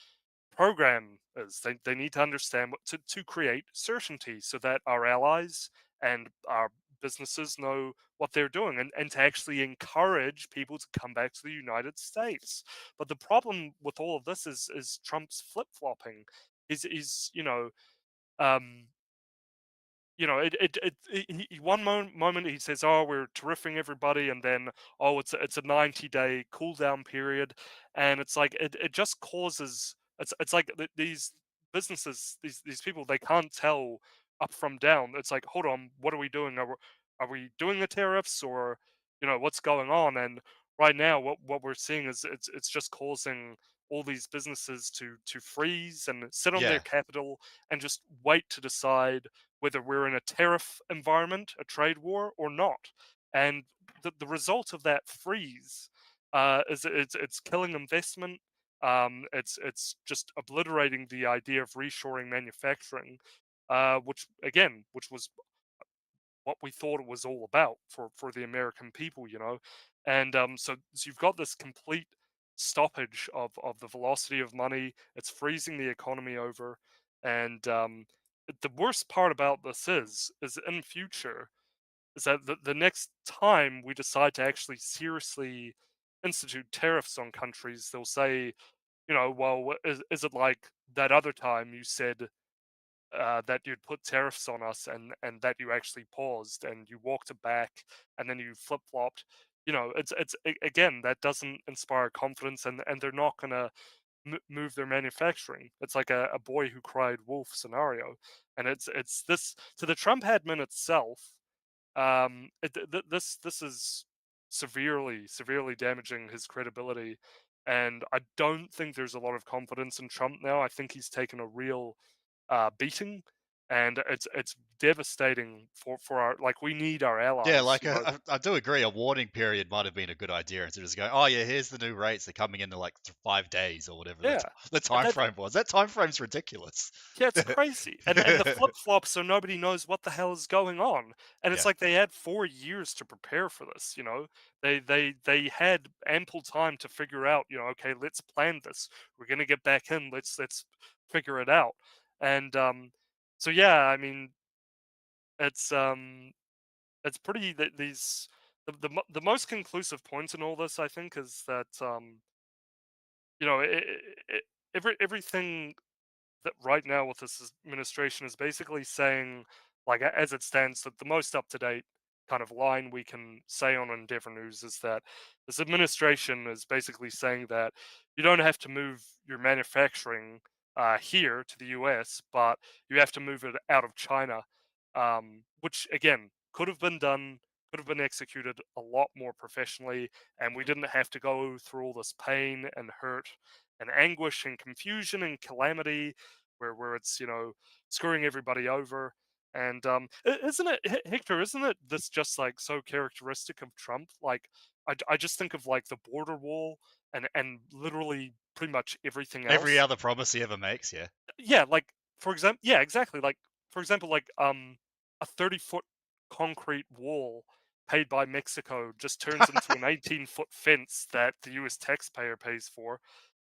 program is. They need to understand to create certainty, so that our allies and our businesses know what they're doing, and to actually encourage people to come back to the United States. But the problem with all of this is Trump's flip-flopping. Is um, one moment he says, "Oh, we're terrifying everybody," and then, "Oh, it's a 90-day cool down period," and it's like it just causes it's like these businesses, these people, they can't tell up from down. It's like, hold on, what are we doing? Are we doing the tariffs, or what's going on? And right now, what we're seeing is it's just causing all these businesses to freeze and sit on their Yeah, capital and just wait to decide whether we're in a tariff environment, a trade war, or not. And the result of that freeze is it's killing investment. It's just obliterating the idea of reshoring manufacturing, which was what we thought it was all about for the American people. And so you've got this complete stoppage of the velocity of money. It's freezing the economy over, and the worst part about this is in future is that the next time we decide to actually seriously institute tariffs on countries, they'll say, well, is it like that other time you said that you'd put tariffs on us, and that you actually paused and you walked it back, and then you flip flopped. Again, that doesn't inspire confidence, and they're not gonna move their manufacturing. It's like a boy who cried wolf scenario, and it's this to the Trump admin itself. This is severely damaging his credibility, and I don't think there's a lot of confidence in Trump now. I think he's taken a real beating, and it's devastating for our like we need our Yeah, allies. like I do agree. A warning period might have been a good idea instead of just going, "Oh yeah, here's the new rates. They're coming in like 5 days or whatever Yeah, the and time frame was." That time frame's ridiculous. yeah, it's crazy. And the flip-flops, so nobody knows what the hell is going on. And it's Yeah, like they had 4 years to prepare for this, you know? They had ample time to figure out, you know, okay, let's plan this. We're gonna get back in. Let's figure it out. And so yeah, I mean, it's um it's pretty that these the most conclusive point in all this, I think, is that you know, everything that right now with this administration is basically saying, like as it stands, that the most up to date kind of line we can say on Endeavour News is that this administration is basically saying that you don't have to move your manufacturing here to the US, but you have to move it out of China, which again could have been done. Could have been executed a lot more professionally, and we didn't have to go through all this pain and hurt and anguish and confusion and calamity where it's screwing everybody over. And isn't it Hector? Isn't it this just like so characteristic of Trump? Like I just think of like the border wall and literally pretty much everything every else. other promise he ever makes. Yeah, Yeah, like for example, yeah, exactly. Like for example, like a 30-foot concrete wall paid by Mexico just turns into an 18-foot fence that the U.S. taxpayer pays for.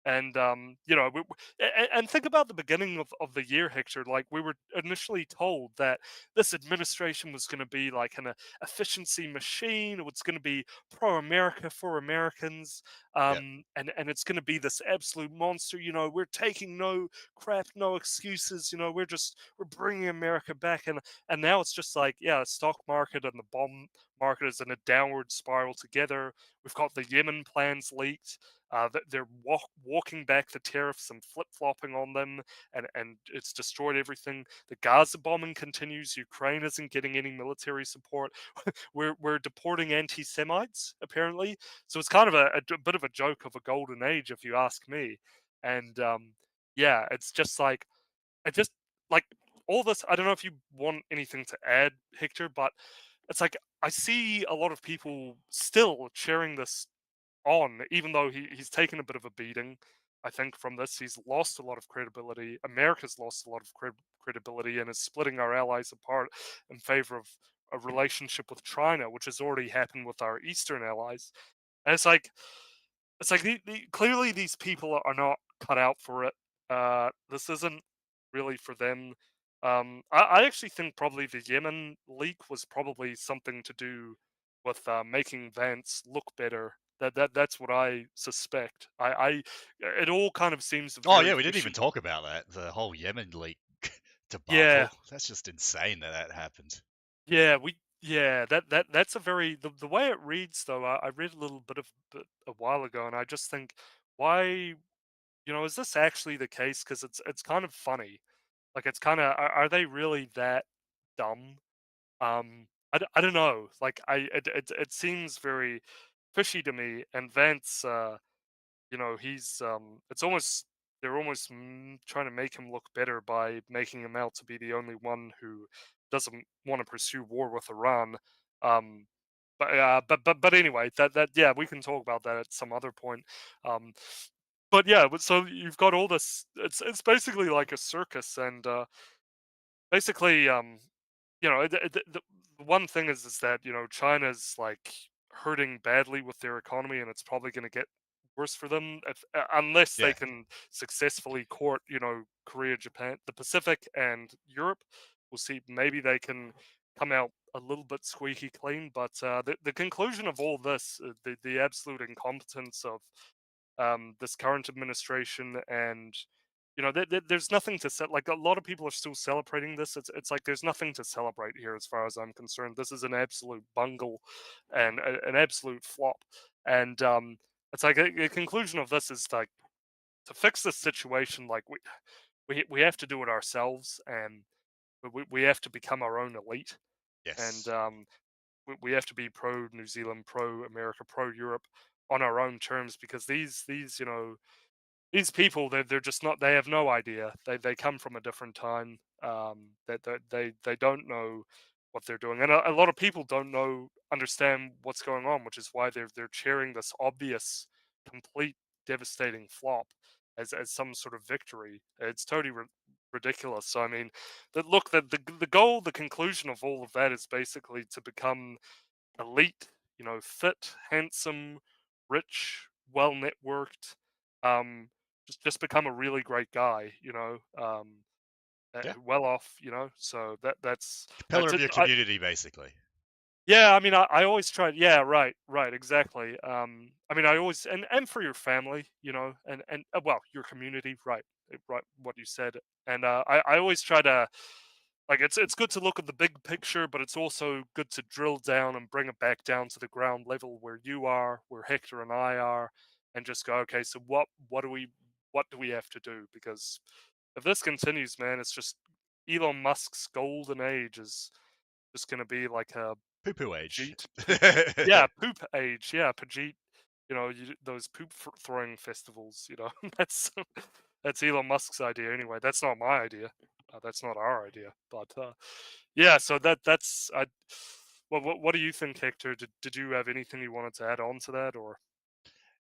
And and think about the beginning of the year, Hector. Like we were initially told that this administration was going to be like an efficiency machine. It was going to be pro-America for Americans, yeah. and it's going to be this absolute monster. You know, we're taking no crap, no excuses. You know, we're bringing America back, and now it's just like yeah, the stock market and the bond market is in a downward spiral together. We've got the Yemen plans leaked. They're walking back the tariffs and flip flopping on them, and it's destroyed everything. The Gaza bombing continues. Ukraine isn't getting any military support. We're deporting anti Semites apparently, so it's kind of a bit of a joke of a golden age, if you ask me. And yeah, it's just like I just like all this. I don't know if you want anything to add, Hector, but it's like I see a lot of people still sharing this on, even though he's taken a bit of a beating. I think from this, he's lost a lot of credibility. America's lost a lot of credibility and is splitting our allies apart in favor of a relationship with China, which has already happened with our Eastern allies. And it's like clearly these people are not cut out for it. This isn't really for them. I actually think probably the Yemen leak was probably something to do with making Vance look better. That's what I suspect. It all kind of seems Oh very yeah, we didn't even fishy. talk about that. The whole Yemen leak Yeah, debacle. That's just insane that happened. yeah, that's a very the way it reads though. I read a little bit a while ago, and I just think why is this actually the case? Because it's kind of funny. Like it's kind of are they really that dumb? I don't know. Like it seems very fishy to me. And Vance, he's it's almost they're almost trying to make him look better by making him out to be the only one who doesn't want to pursue war with Iran. Um, but anyway, that yeah, we can talk about that at some other point. Um, but yeah, so you've got all this. It's basically like a circus, and basically, the one thing is that China's like hurting badly with their economy, and it's probably going to get worse for them unless they Yeah. can successfully court Korea, Japan, the Pacific, and Europe. We'll see. Maybe they can come out a little bit squeaky clean, but the conclusion of all this, the absolute incompetence of this current administration, and there's nothing to set. Like a lot of people are still celebrating this. It's like there's nothing to celebrate here, as far as I'm concerned. This is an absolute bungle, and an absolute flop. And it's like a conclusion of this is like to fix this situation, like we have to do it ourselves, and we have to become our own elite, and Yes. we have to be pro New Zealand, pro America, pro Europe on our own terms, because these these people, they're just not, they have no idea, they come from a different time, that they don't know what they're doing, and a lot of people don't know understand what's going on, which is why they're cheering this obvious, complete, devastating flop as some sort of victory. It's totally ridiculous. So I mean, that look, the goal, the conclusion of all of that is basically to become elite, fit, handsome, rich, well networked, um, just become a really great guy, Yeah. well off, So Pillar that's of it. your community, basically. Yeah, I mean, I always try. Yeah, right, right, exactly. I mean, I always, and for your family, and well, your community, right, right, what you said, and I always try to, like, it's good to look at the big picture, but it's also good to drill down and bring it back down to the ground level where you are, where Hector and I are, and just go, okay, so what do we have to do? Because if this continues, man, it's just Elon Musk's golden age is just going to be like a Poo poo age. Pajit poop. Yeah, poop age. Yeah, Pajit. Those poop throwing festivals. That's Elon Musk's idea anyway. That's not my idea. That's not our idea. But yeah, so that's I. Well, what do you think, Hector? Did you have anything you wanted to add on to that, or?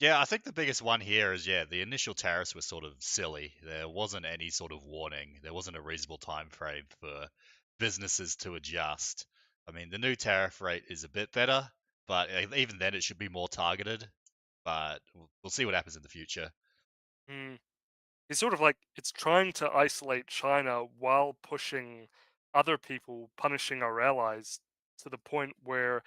Yeah, I think the biggest one here is, yeah, the initial tariffs were sort of silly. There wasn't any sort of warning. There wasn't a reasonable time frame for businesses to adjust. I mean, the new tariff rate is a bit better, but even then it should be more targeted. But we'll see what happens in the future. Hmm. It's sort of like it's trying to isolate China while pushing other people, punishing our allies to the point where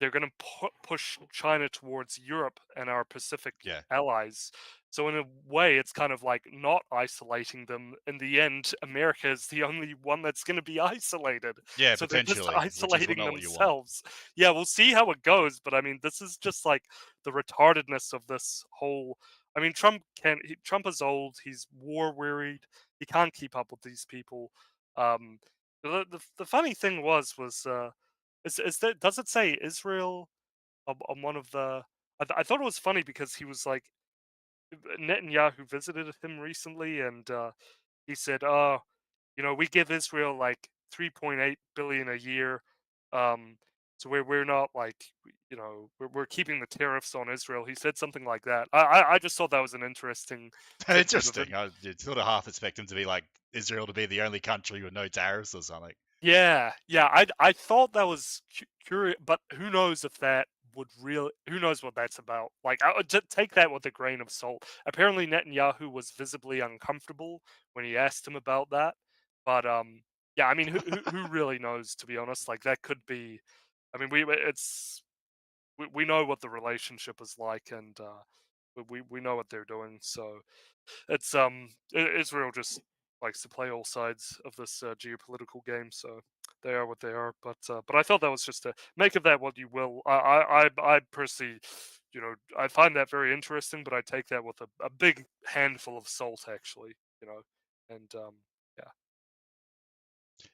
they're going to push China towards Europe and our Pacific Yeah. allies. So in a way, it's kind of like not isolating them. In the end, America is the only one that's going to be isolated. Yeah, So they're just potentially, which is isolating not what you want. themselves. Yeah, we'll see how it goes. But I mean, this is just like the retardedness of this whole. I mean, Trump is old. He's war wearied. He can't keep up with these people. Um, the funny thing was is that, does it say Israel on one of the? I thought it was funny because he was like, Netanyahu visited him recently, and he said, "Oh, we give Israel like 3.8 billion a year, um, so we're not like, we're keeping the tariffs on Israel." He said something like that. I just thought that was an interesting tidbit of it. Interesting. I sort of half expect him to be like Israel to be the only country with no tariffs or something. Yeah, yeah. I thought that was curious, but who knows if that would really? Who knows what that's about? Like, I would take that with a grain of salt. Apparently, Netanyahu was visibly uncomfortable when he asked him about that. But yeah. I mean, who really knows? To be honest, like that could be. I mean, we know what the relationship is like, and we know what they're doing. So it's Israel just likes to play all sides of this geopolitical game, so they are what they are. But I thought that was just a, make of that what you will. I personally, I find that very interesting, but I take that with a big handful of salt, actually. You know, and yeah.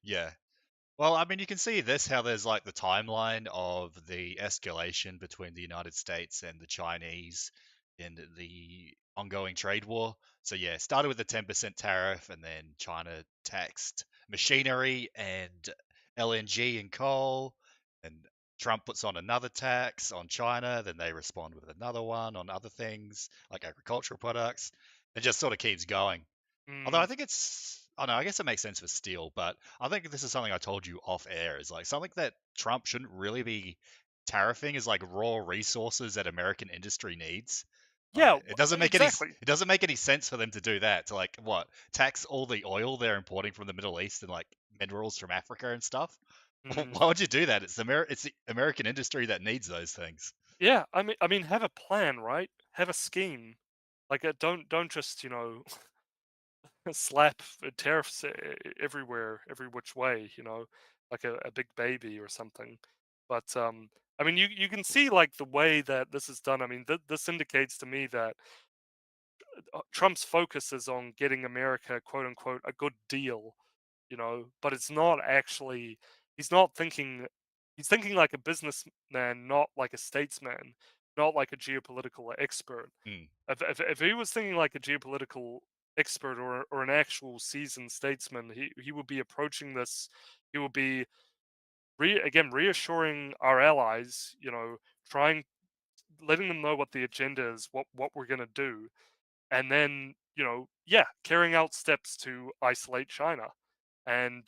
Yeah. Well, I mean, you can see this how there's like the timeline of the escalation between the United States and the Chinese in the ongoing trade war. So, yeah, started with a 10% tariff, and then China taxed machinery and LNG and coal. And Trump puts on another tax on China. Then they respond with another one on other things like agricultural products. It just sort of keeps going. Although I Mm, think it's, I don't know, I guess it makes sense for steel, but I think this is something I told you off air is like something that Trump shouldn't really be tariffing is like raw resources that American industry needs. yeah, It doesn't make exactly. it doesn't make any sense for them to do that to like what tax all the oil they're importing from the Middle East and like minerals from Africa and stuff. Mm, Why would you do that? It's the American industry that needs those things. yeah, I mean, have a plan, right? Have a scheme. Like, don't just slap tariffs everywhere, every which way, like a big baby or something. But I mean, you can see like the way that this is done. I mean, this indicates to me that Trump's focus is on getting America, quote unquote, a good deal, but it's not actually. He's not thinking. He's thinking like a businessman, not like a statesman, not like a geopolitical expert. Mm. If he was thinking like a geopolitical expert or an actual seasoned statesman, he would be approaching this. He would be again reassuring our allies. Trying letting them know what the agenda is, what we're gonna do, and then yeah, carrying out steps to isolate China, and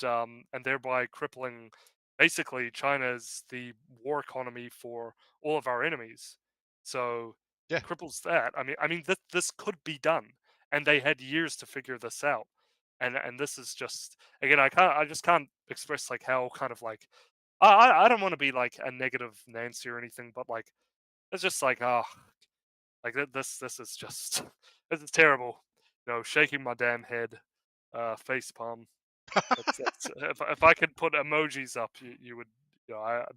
thereby crippling basically China's the war economy for all of our enemies. So Yeah. cripples that. I mean this could be done, and they had years to figure this out. And this is just again I just can't express like how kind of like I don't want to be like a negative Nancy or anything, but like it's just like like this is just this is terrible. Shaking my damn head, face palm. That's if I could put emojis up, you would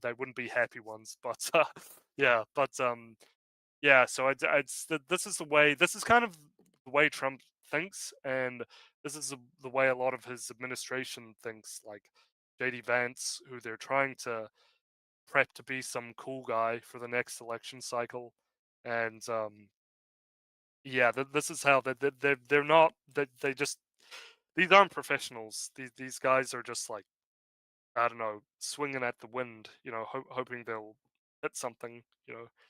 they wouldn't be happy ones, but yeah, but yeah. So this is the way. This is kind of the way Trump thinks, and this is the way a lot of his administration thinks. Like JD Vance, who they're trying to prep to be some cool guy for the next election cycle, and yeah, this is how they're not they just these aren't professionals. These guys are just like I don't know, swinging at the wind. Hoping they'll hit something.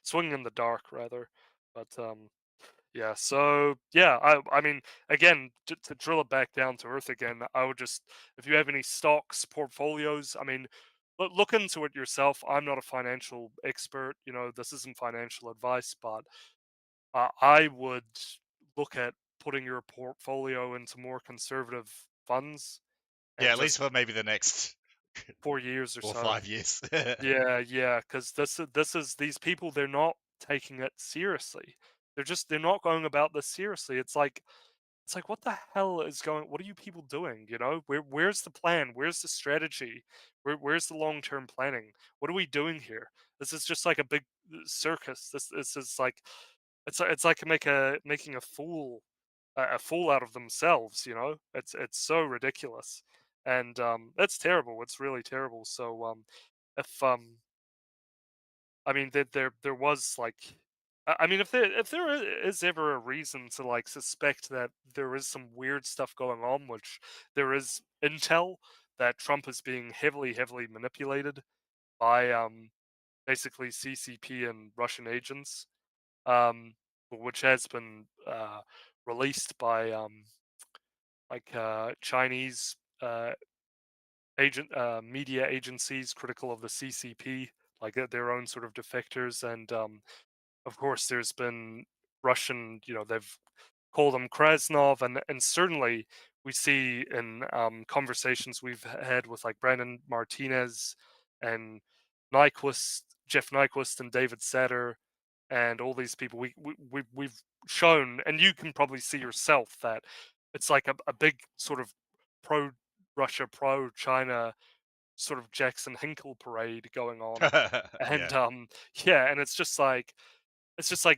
Swinging in the dark rather. But yeah. So yeah, I mean, again, to drill it back down to earth again, I would just if you have any stocks portfolios, I mean. Look into it yourself. I'm not a financial expert. This isn't financial advice, but I would look at putting your portfolio into more conservative funds Yeah, and at least just for maybe the next 4 years or 4 or so. 5 years. Yeah, yeah, because this is these people. They're not taking it seriously. They're not going about this seriously. It's like what the hell is going? What are you people doing? Where's the plan? Where's the strategy? Where's the long term planning? What are we doing here? This is just like a big circus. This is like it's like making a fool out of themselves. It's so ridiculous, and that's terrible. It's really terrible. So if I mean there was like I mean if there is ever a reason to like suspect that there is some weird stuff going on, which there is intel that Trump is being heavily manipulated by basically CCP and Russian agents, which has been released by like Chinese media agencies critical of the CCP, like their own sort of defectors, and of course there's been Russian, they've called him Krasnov, and certainly we see in conversations we've had with like Brandon Martinez and Jeff Nyquist, and David Satter, and all these people. We've shown, and you can probably see yourself that it's like a big sort of pro Russia, pro China sort of Jackson Hinkle parade going on, Yeah. and yeah, and it's just like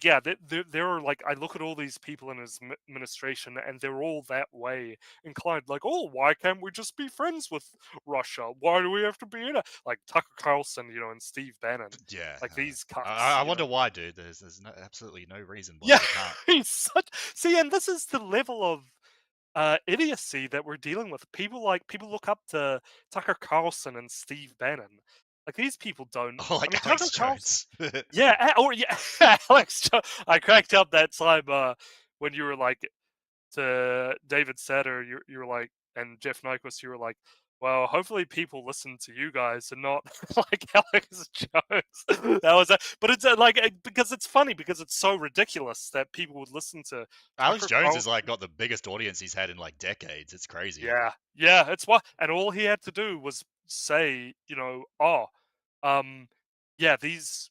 yeah, there are like I look at all these people in his administration, and they're all that way inclined. Like, oh, why can't we just be friends with Russia? Why do we have to be in it? Like Tucker Carlson, and Steve Bannon, Yeah. like these I, cucks. I wonder why, dude. There's absolutely no reason why Yeah, they can't. he's such. See, and this is the level of idiocy that we're dealing with. People look up to Tucker Carlson and Steve Bannon. Like these people don't. Oh, I mean, like Tucker Alex Carlson. Jones. Yeah, or yeah, Alex. I cracked up that time when you were like to David Satter, you were like, and Jeff Nyquist, you were like, well, hopefully people listen to you guys and not like Alex Jones. That was, but it's because it's funny because it's so ridiculous that people would listen to Alex Tucker Jones has Carlson. like got the biggest audience he's had in like decades. It's crazy. Yeah, yeah, it's what, and all he had to do was say, oh, um, yeah, these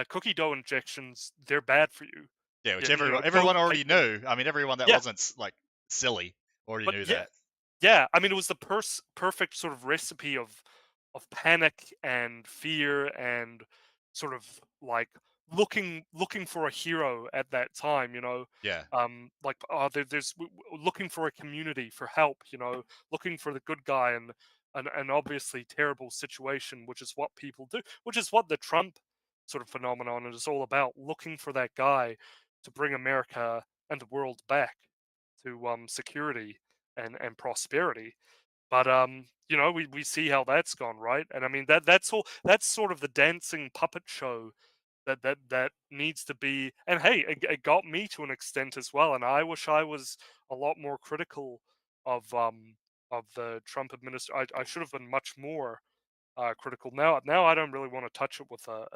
cookie dough injections, they're bad for you. Yeah, Yeah, which everyone don't already take them. knew. I mean, everyone that Yeah, wasn't like silly already but knew yeah, that. yeah. I mean, it was the perfect sort of recipe of panic and fear and sort of like looking for a hero at that time, Yeah. like there's looking for a community for help, looking for the good guy, and an obviously terrible situation, which is what people do, which is what the Trump sort of phenomenon is all about, looking for that guy to bring America and the world back to security and prosperity. But we see how that's gone, right? And I mean that's sort of the dancing puppet show that needs to be. And hey, it got me to an extent as well. And I wish I was a lot more critical of the Trump administration. I should have been much more critical. Now I don't really want to touch it with a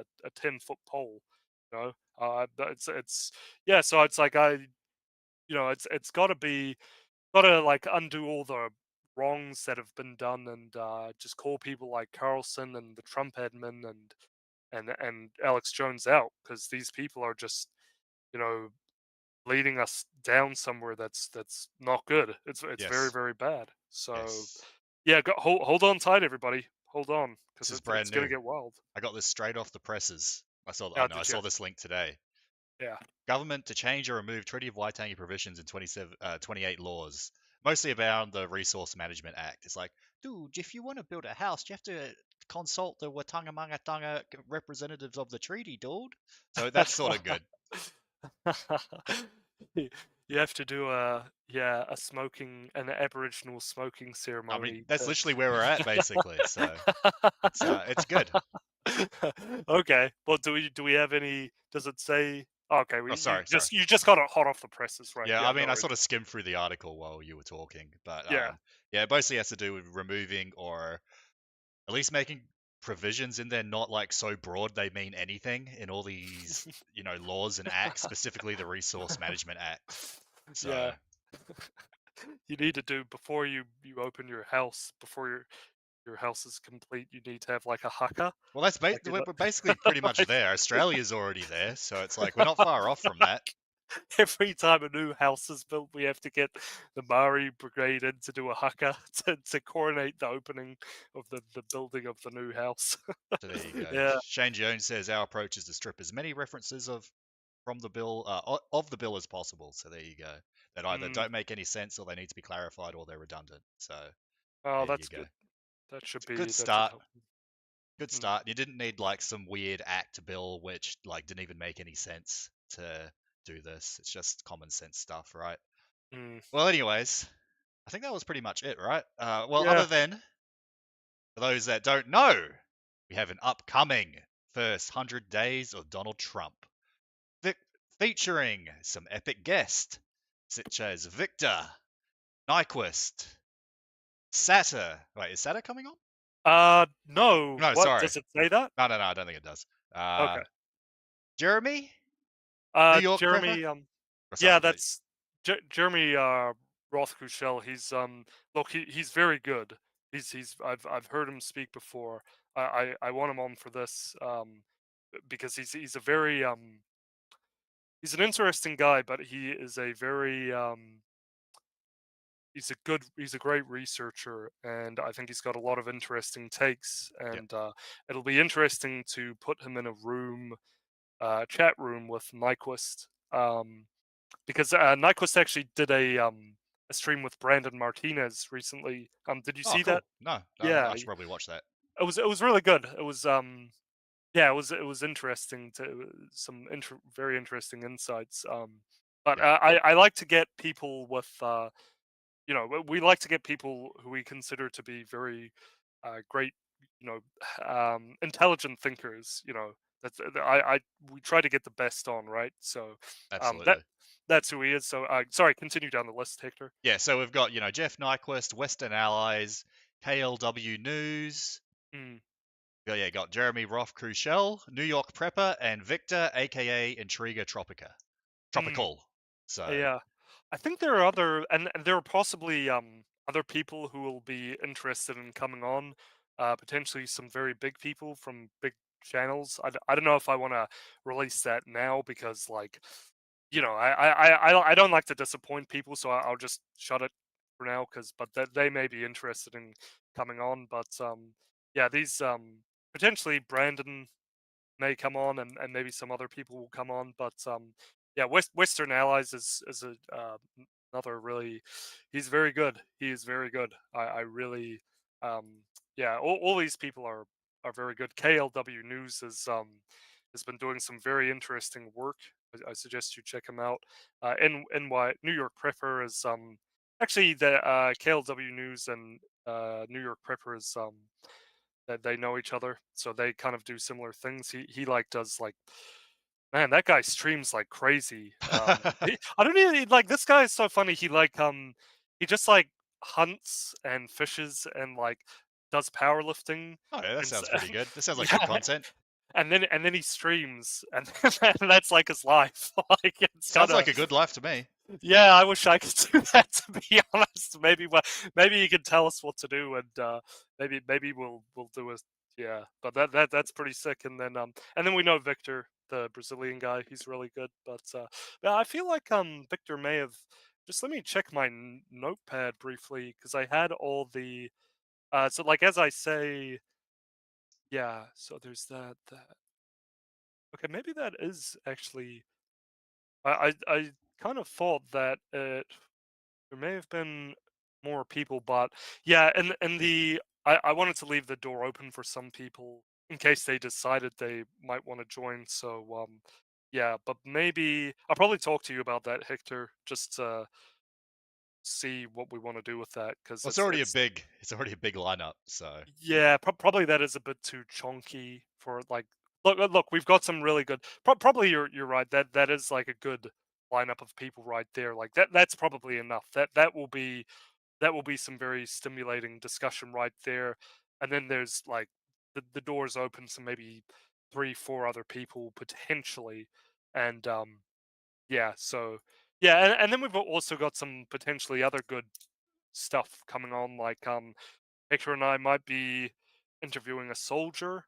10-foot pole. You know, it's yeah. So it's like it's got to like undo all the wrongs that have been done, and just call people like Carlson and the Trump admin and Alex Jones out, because these people are just you know leading us down somewhere that's not good. It's very Yes. very bad. So Yes. yeah, hold on tight, everybody. Hold on, This because is it's brand gonna new. get wild. I got this straight off the presses. How I did you? saw this link today. Yeah. Government to change or remove Treaty of Waitangi provisions in 28 laws, mostly about the Resource Management Act. It's like, dude, if you want to build a house, you have to consult the Watangamangatanga representatives of the treaty, dude. So that's sort of good. You you have to do an Aboriginal smoking I mean, ceremony that's to. literally where we're at, basically. So it's good. Okay. Well, do we have any? Does it say? Okay, Oh, sorry, sorry. you just got it hot off the presses, right? Yeah, Yeah, I no mean, I worries. sort of skimmed through the article while you were talking, but Yeah. yeah, it mostly has to do with removing or at least making provisions in there not like so broad they mean anything in all these laws and acts, specifically the Resource Management Act. So Yeah. You need to do before you open your house, before your house is complete. You need to have like a haka, well, that's like we're basically pretty much like there. Australia's already there, so it's like we're not far off from that. every time a new house is built, we have to get the Maori Brigade in to do a haka to coordinate the opening of the building of the new house. So there you go. Yeah. Shane Jones says our approach is to strip as many references from the bill of the bill as possible. So there you go. That either Mm. don't make any sense or they need to be clarified or they're redundant. So Oh, there you that's go. good. Good That should start. help. Good Mm. start. You didn't need like some weird act bill which like didn't even make any sense to do this. It's just common sense stuff, right? Mm. Well, anyways, I think that was pretty much it, right? Well, other Yeah. than for those that don't know, we have an upcoming first 100 days of Donald Trump, Vic- featuring some epic guests such as Victor, Nyquist, Satter. Wait, is Satter coming on? No. No, What sorry. does it say that? No, I don't think it does. Okay. Jeremy, New York Prepper. Jeremy. Oh, Yeah, sorry, no, that's Jeremy Rothkushel. Look, he's very good. I've heard him speak before. I want him on for this because he's a very he's an interesting guy, but he is a very he's a great researcher, and I think he's got a lot of interesting takes, yeah. and it'll be interesting to put him in a chat room with Nyquist. Because Nyquist actually did a stream with Brandon Martinez recently. Did you Oh, see that? cool. No, Yeah, I should probably watch that. it was really good. It was yeah, it was interesting to some very interesting insights. But Yeah, I like to get people with we like to get people who we consider to be very great, intelligent thinkers. That's we try to get the best on, right? So um, that absolutely. that's who he is. So sorry, continue down the list, Hector. Yeah, so we've got Jeff Nyquist, Western Allies, KLW News. Mm, Yeah, got Jeremy Roth Crucial, New York Prepper, and Victor, aka Intriga mm. Tropical. So Yeah, I think there are and there are possibly other people who will be interested in coming on. Potentially some very big people from big channels. I don't know if I want to release that now, because like I don't like to disappoint people, so I'll just shut it for now. But they may be interested in coming on. But yeah, these potentially Brandon. may come on, and maybe some other people will come on. But yeah, Western Allies is another really, he's very good. He is very good. I really yeah, all these people are very good. KLW News has been doing some very interesting work. I suggest you check him out. NY New York Prepper is actually the KLW News and New York Prepper is that they know each other, so they kind of do similar things. He like does like, man, that guy streams like crazy. I don't even like, this guy is so funny. He just like hunts and fishes and like does powerlifting Oh yeah, that and sounds pretty good. That sounds like good yeah, content. and then he streams and that's like his life. Like it's kind Sounds like of, a good life to me. yeah, I wish I could do that, to be honest. Maybe you can tell us what to do, and maybe we'll do it. Yeah, but that's pretty sick. And then we know Victor, the Brazilian guy. He's really good. But I feel like Victor may have. Just let me check my notepad briefly because I had all the. So like as I say, yeah. So there's that. Okay, maybe that is actually. I kind of thought that it. There may have been more people, but yeah, and I wanted to leave the door open for some people in case they decided they might want to join. So yeah, but maybe I'll probably talk to you about that, Hector, just to see what we want to do with that because Well, it's it's already a big lineup. So yeah, probably that is a bit too chunky for like. Look, we've got some really good. Probably you're right. That is like a good lineup of people right there. Like that's probably enough. That will be some very stimulating discussion right there. And then there's like the doors open to maybe three, four other people potentially. And yeah, so yeah, and then we've also got some potentially other good stuff coming on. Like Hector and I might be interviewing a soldier.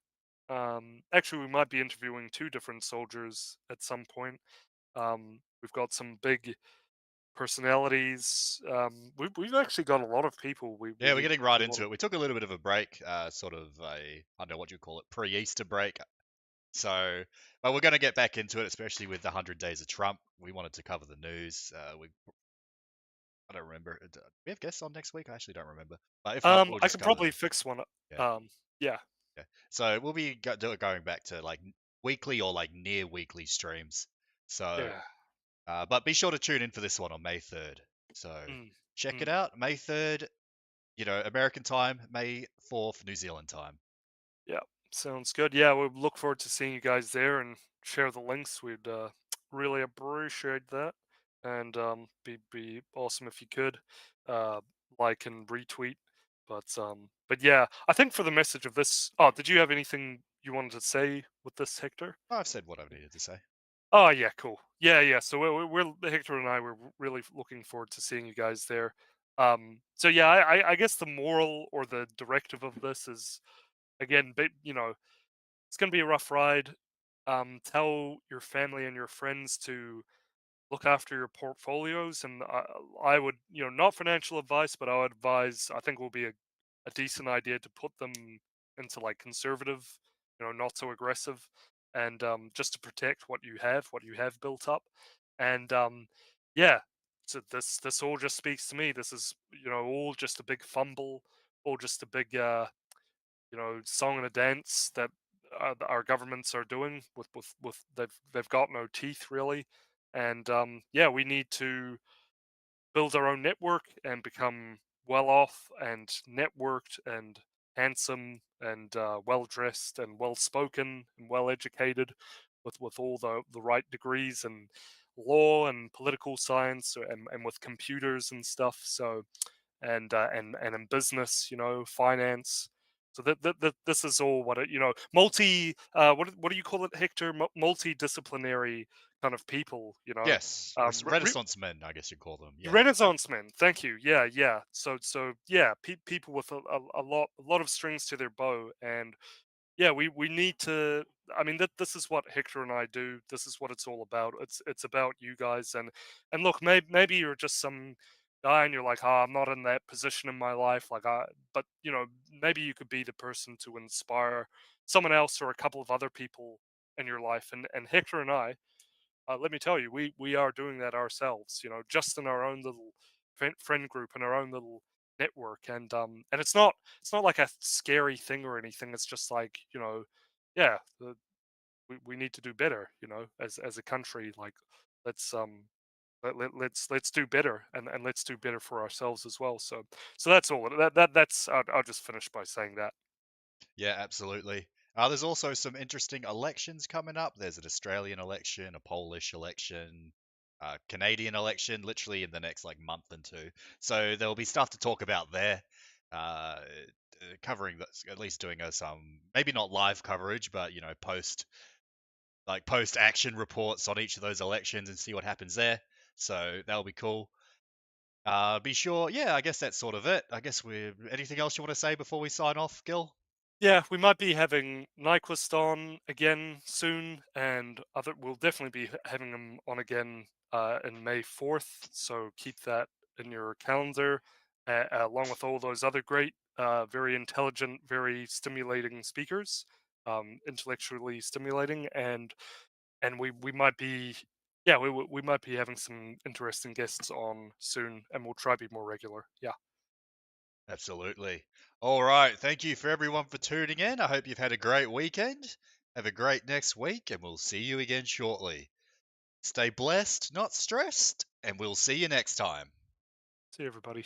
Actually, we might be interviewing two different soldiers at some point. We've got some big personalities. We've actually got a lot of people yeah, we're getting right we want into to. it. We took a little bit of a break, sort of I don't know what you call it, pre-Easter break. So, but we're going to get back into it, especially with the 100 days of Trump. We wanted to cover the news. I don't remember. Do we have guests on next week? I actually don't remember. But if not, we'll I just could cover probably the fix one. yeah. Yeah, Yeah. So we'll be going back to like weekly or like near weekly streams. So, yeah. but be sure to tune in for this one on May 3rd. So Mm, check it mm, out. May 3rd, American time, May 4th, New Zealand time. yeah. Sounds good. Yeah, we look forward to seeing you guys there and share the links. We'd really appreciate that, and be awesome if you could uh, like and retweet. But yeah, I think for the message of this. Oh, did you have anything you wanted to say with this, Hector? I've said what I've needed to say. Oh yeah, cool. Yeah, yeah. So we're Hector and I were really looking forward to seeing you guys there. So yeah, I guess the moral or the directive of this is again, it's gonna be a rough ride. Tell your family and your friends to look after your portfolios, and I would, not financial advice, but I would advise. I think it will be a decent idea to put them into like conservative, not so aggressive, and just to protect what you have built up, and yeah. So this all just speaks to me. This is all just a big fumble, all just a big song and a dance that our governments are doing with they've got no teeth really, and yeah, we need to build our own network and become well off and networked and handsome and well dressed and well spoken and well educated with all the right degrees and law and political science and with computers and stuff. So and in business, finance. So that this is all what it, multi what do you call it, Hector? Multidisciplinary kind of people, Yes, Renaissance men, I guess you call them. Yeah. Renaissance men. Thank you. Yeah, yeah. So yeah, people with a lot of strings to their bow, and yeah, we need to. I mean, this is what Hector and I do. This is what it's all about. It's about you guys, and look, maybe you're just some guy, and you're like, oh, I'm not in that position in my life, but maybe you could be the person to inspire someone else or a couple of other people in your life. And Hector and I, let me tell you, we are doing that ourselves. You know, just in our own little friend group and our own little network. And it's not like a scary thing or anything. It's just like, yeah, we need to do better. As a country, like let's let's do better, and let's do better for ourselves as well. So that's all. That's I'll just finish by saying that. Yeah, absolutely. There's also some interesting elections coming up. There's an Australian election, a Polish election, a Canadian election, literally in the next like month and two. So there'll be stuff to talk about there. Covering that, at least doing some maybe not live coverage, but post action reports on each of those elections and see what happens there. So that'll be cool. Be sure. Yeah, I guess that's sort of it. I guess we. Anything else you want to say before we sign off, Gil? Yeah, we might be having Nyquist on again soon, and we'll definitely be having him on again in May 4th. So keep that in your calendar, along with all those other great, very intelligent, very stimulating speakers, intellectually stimulating, and we might be, yeah, we might be having some interesting guests on soon, and we'll try to be more regular. Yeah. Absolutely. All right. Thank you for everyone for tuning in. I hope you've had a great weekend. Have a great next week, and we'll see you again shortly. Stay blessed, not stressed, and we'll see you next time. See you, everybody.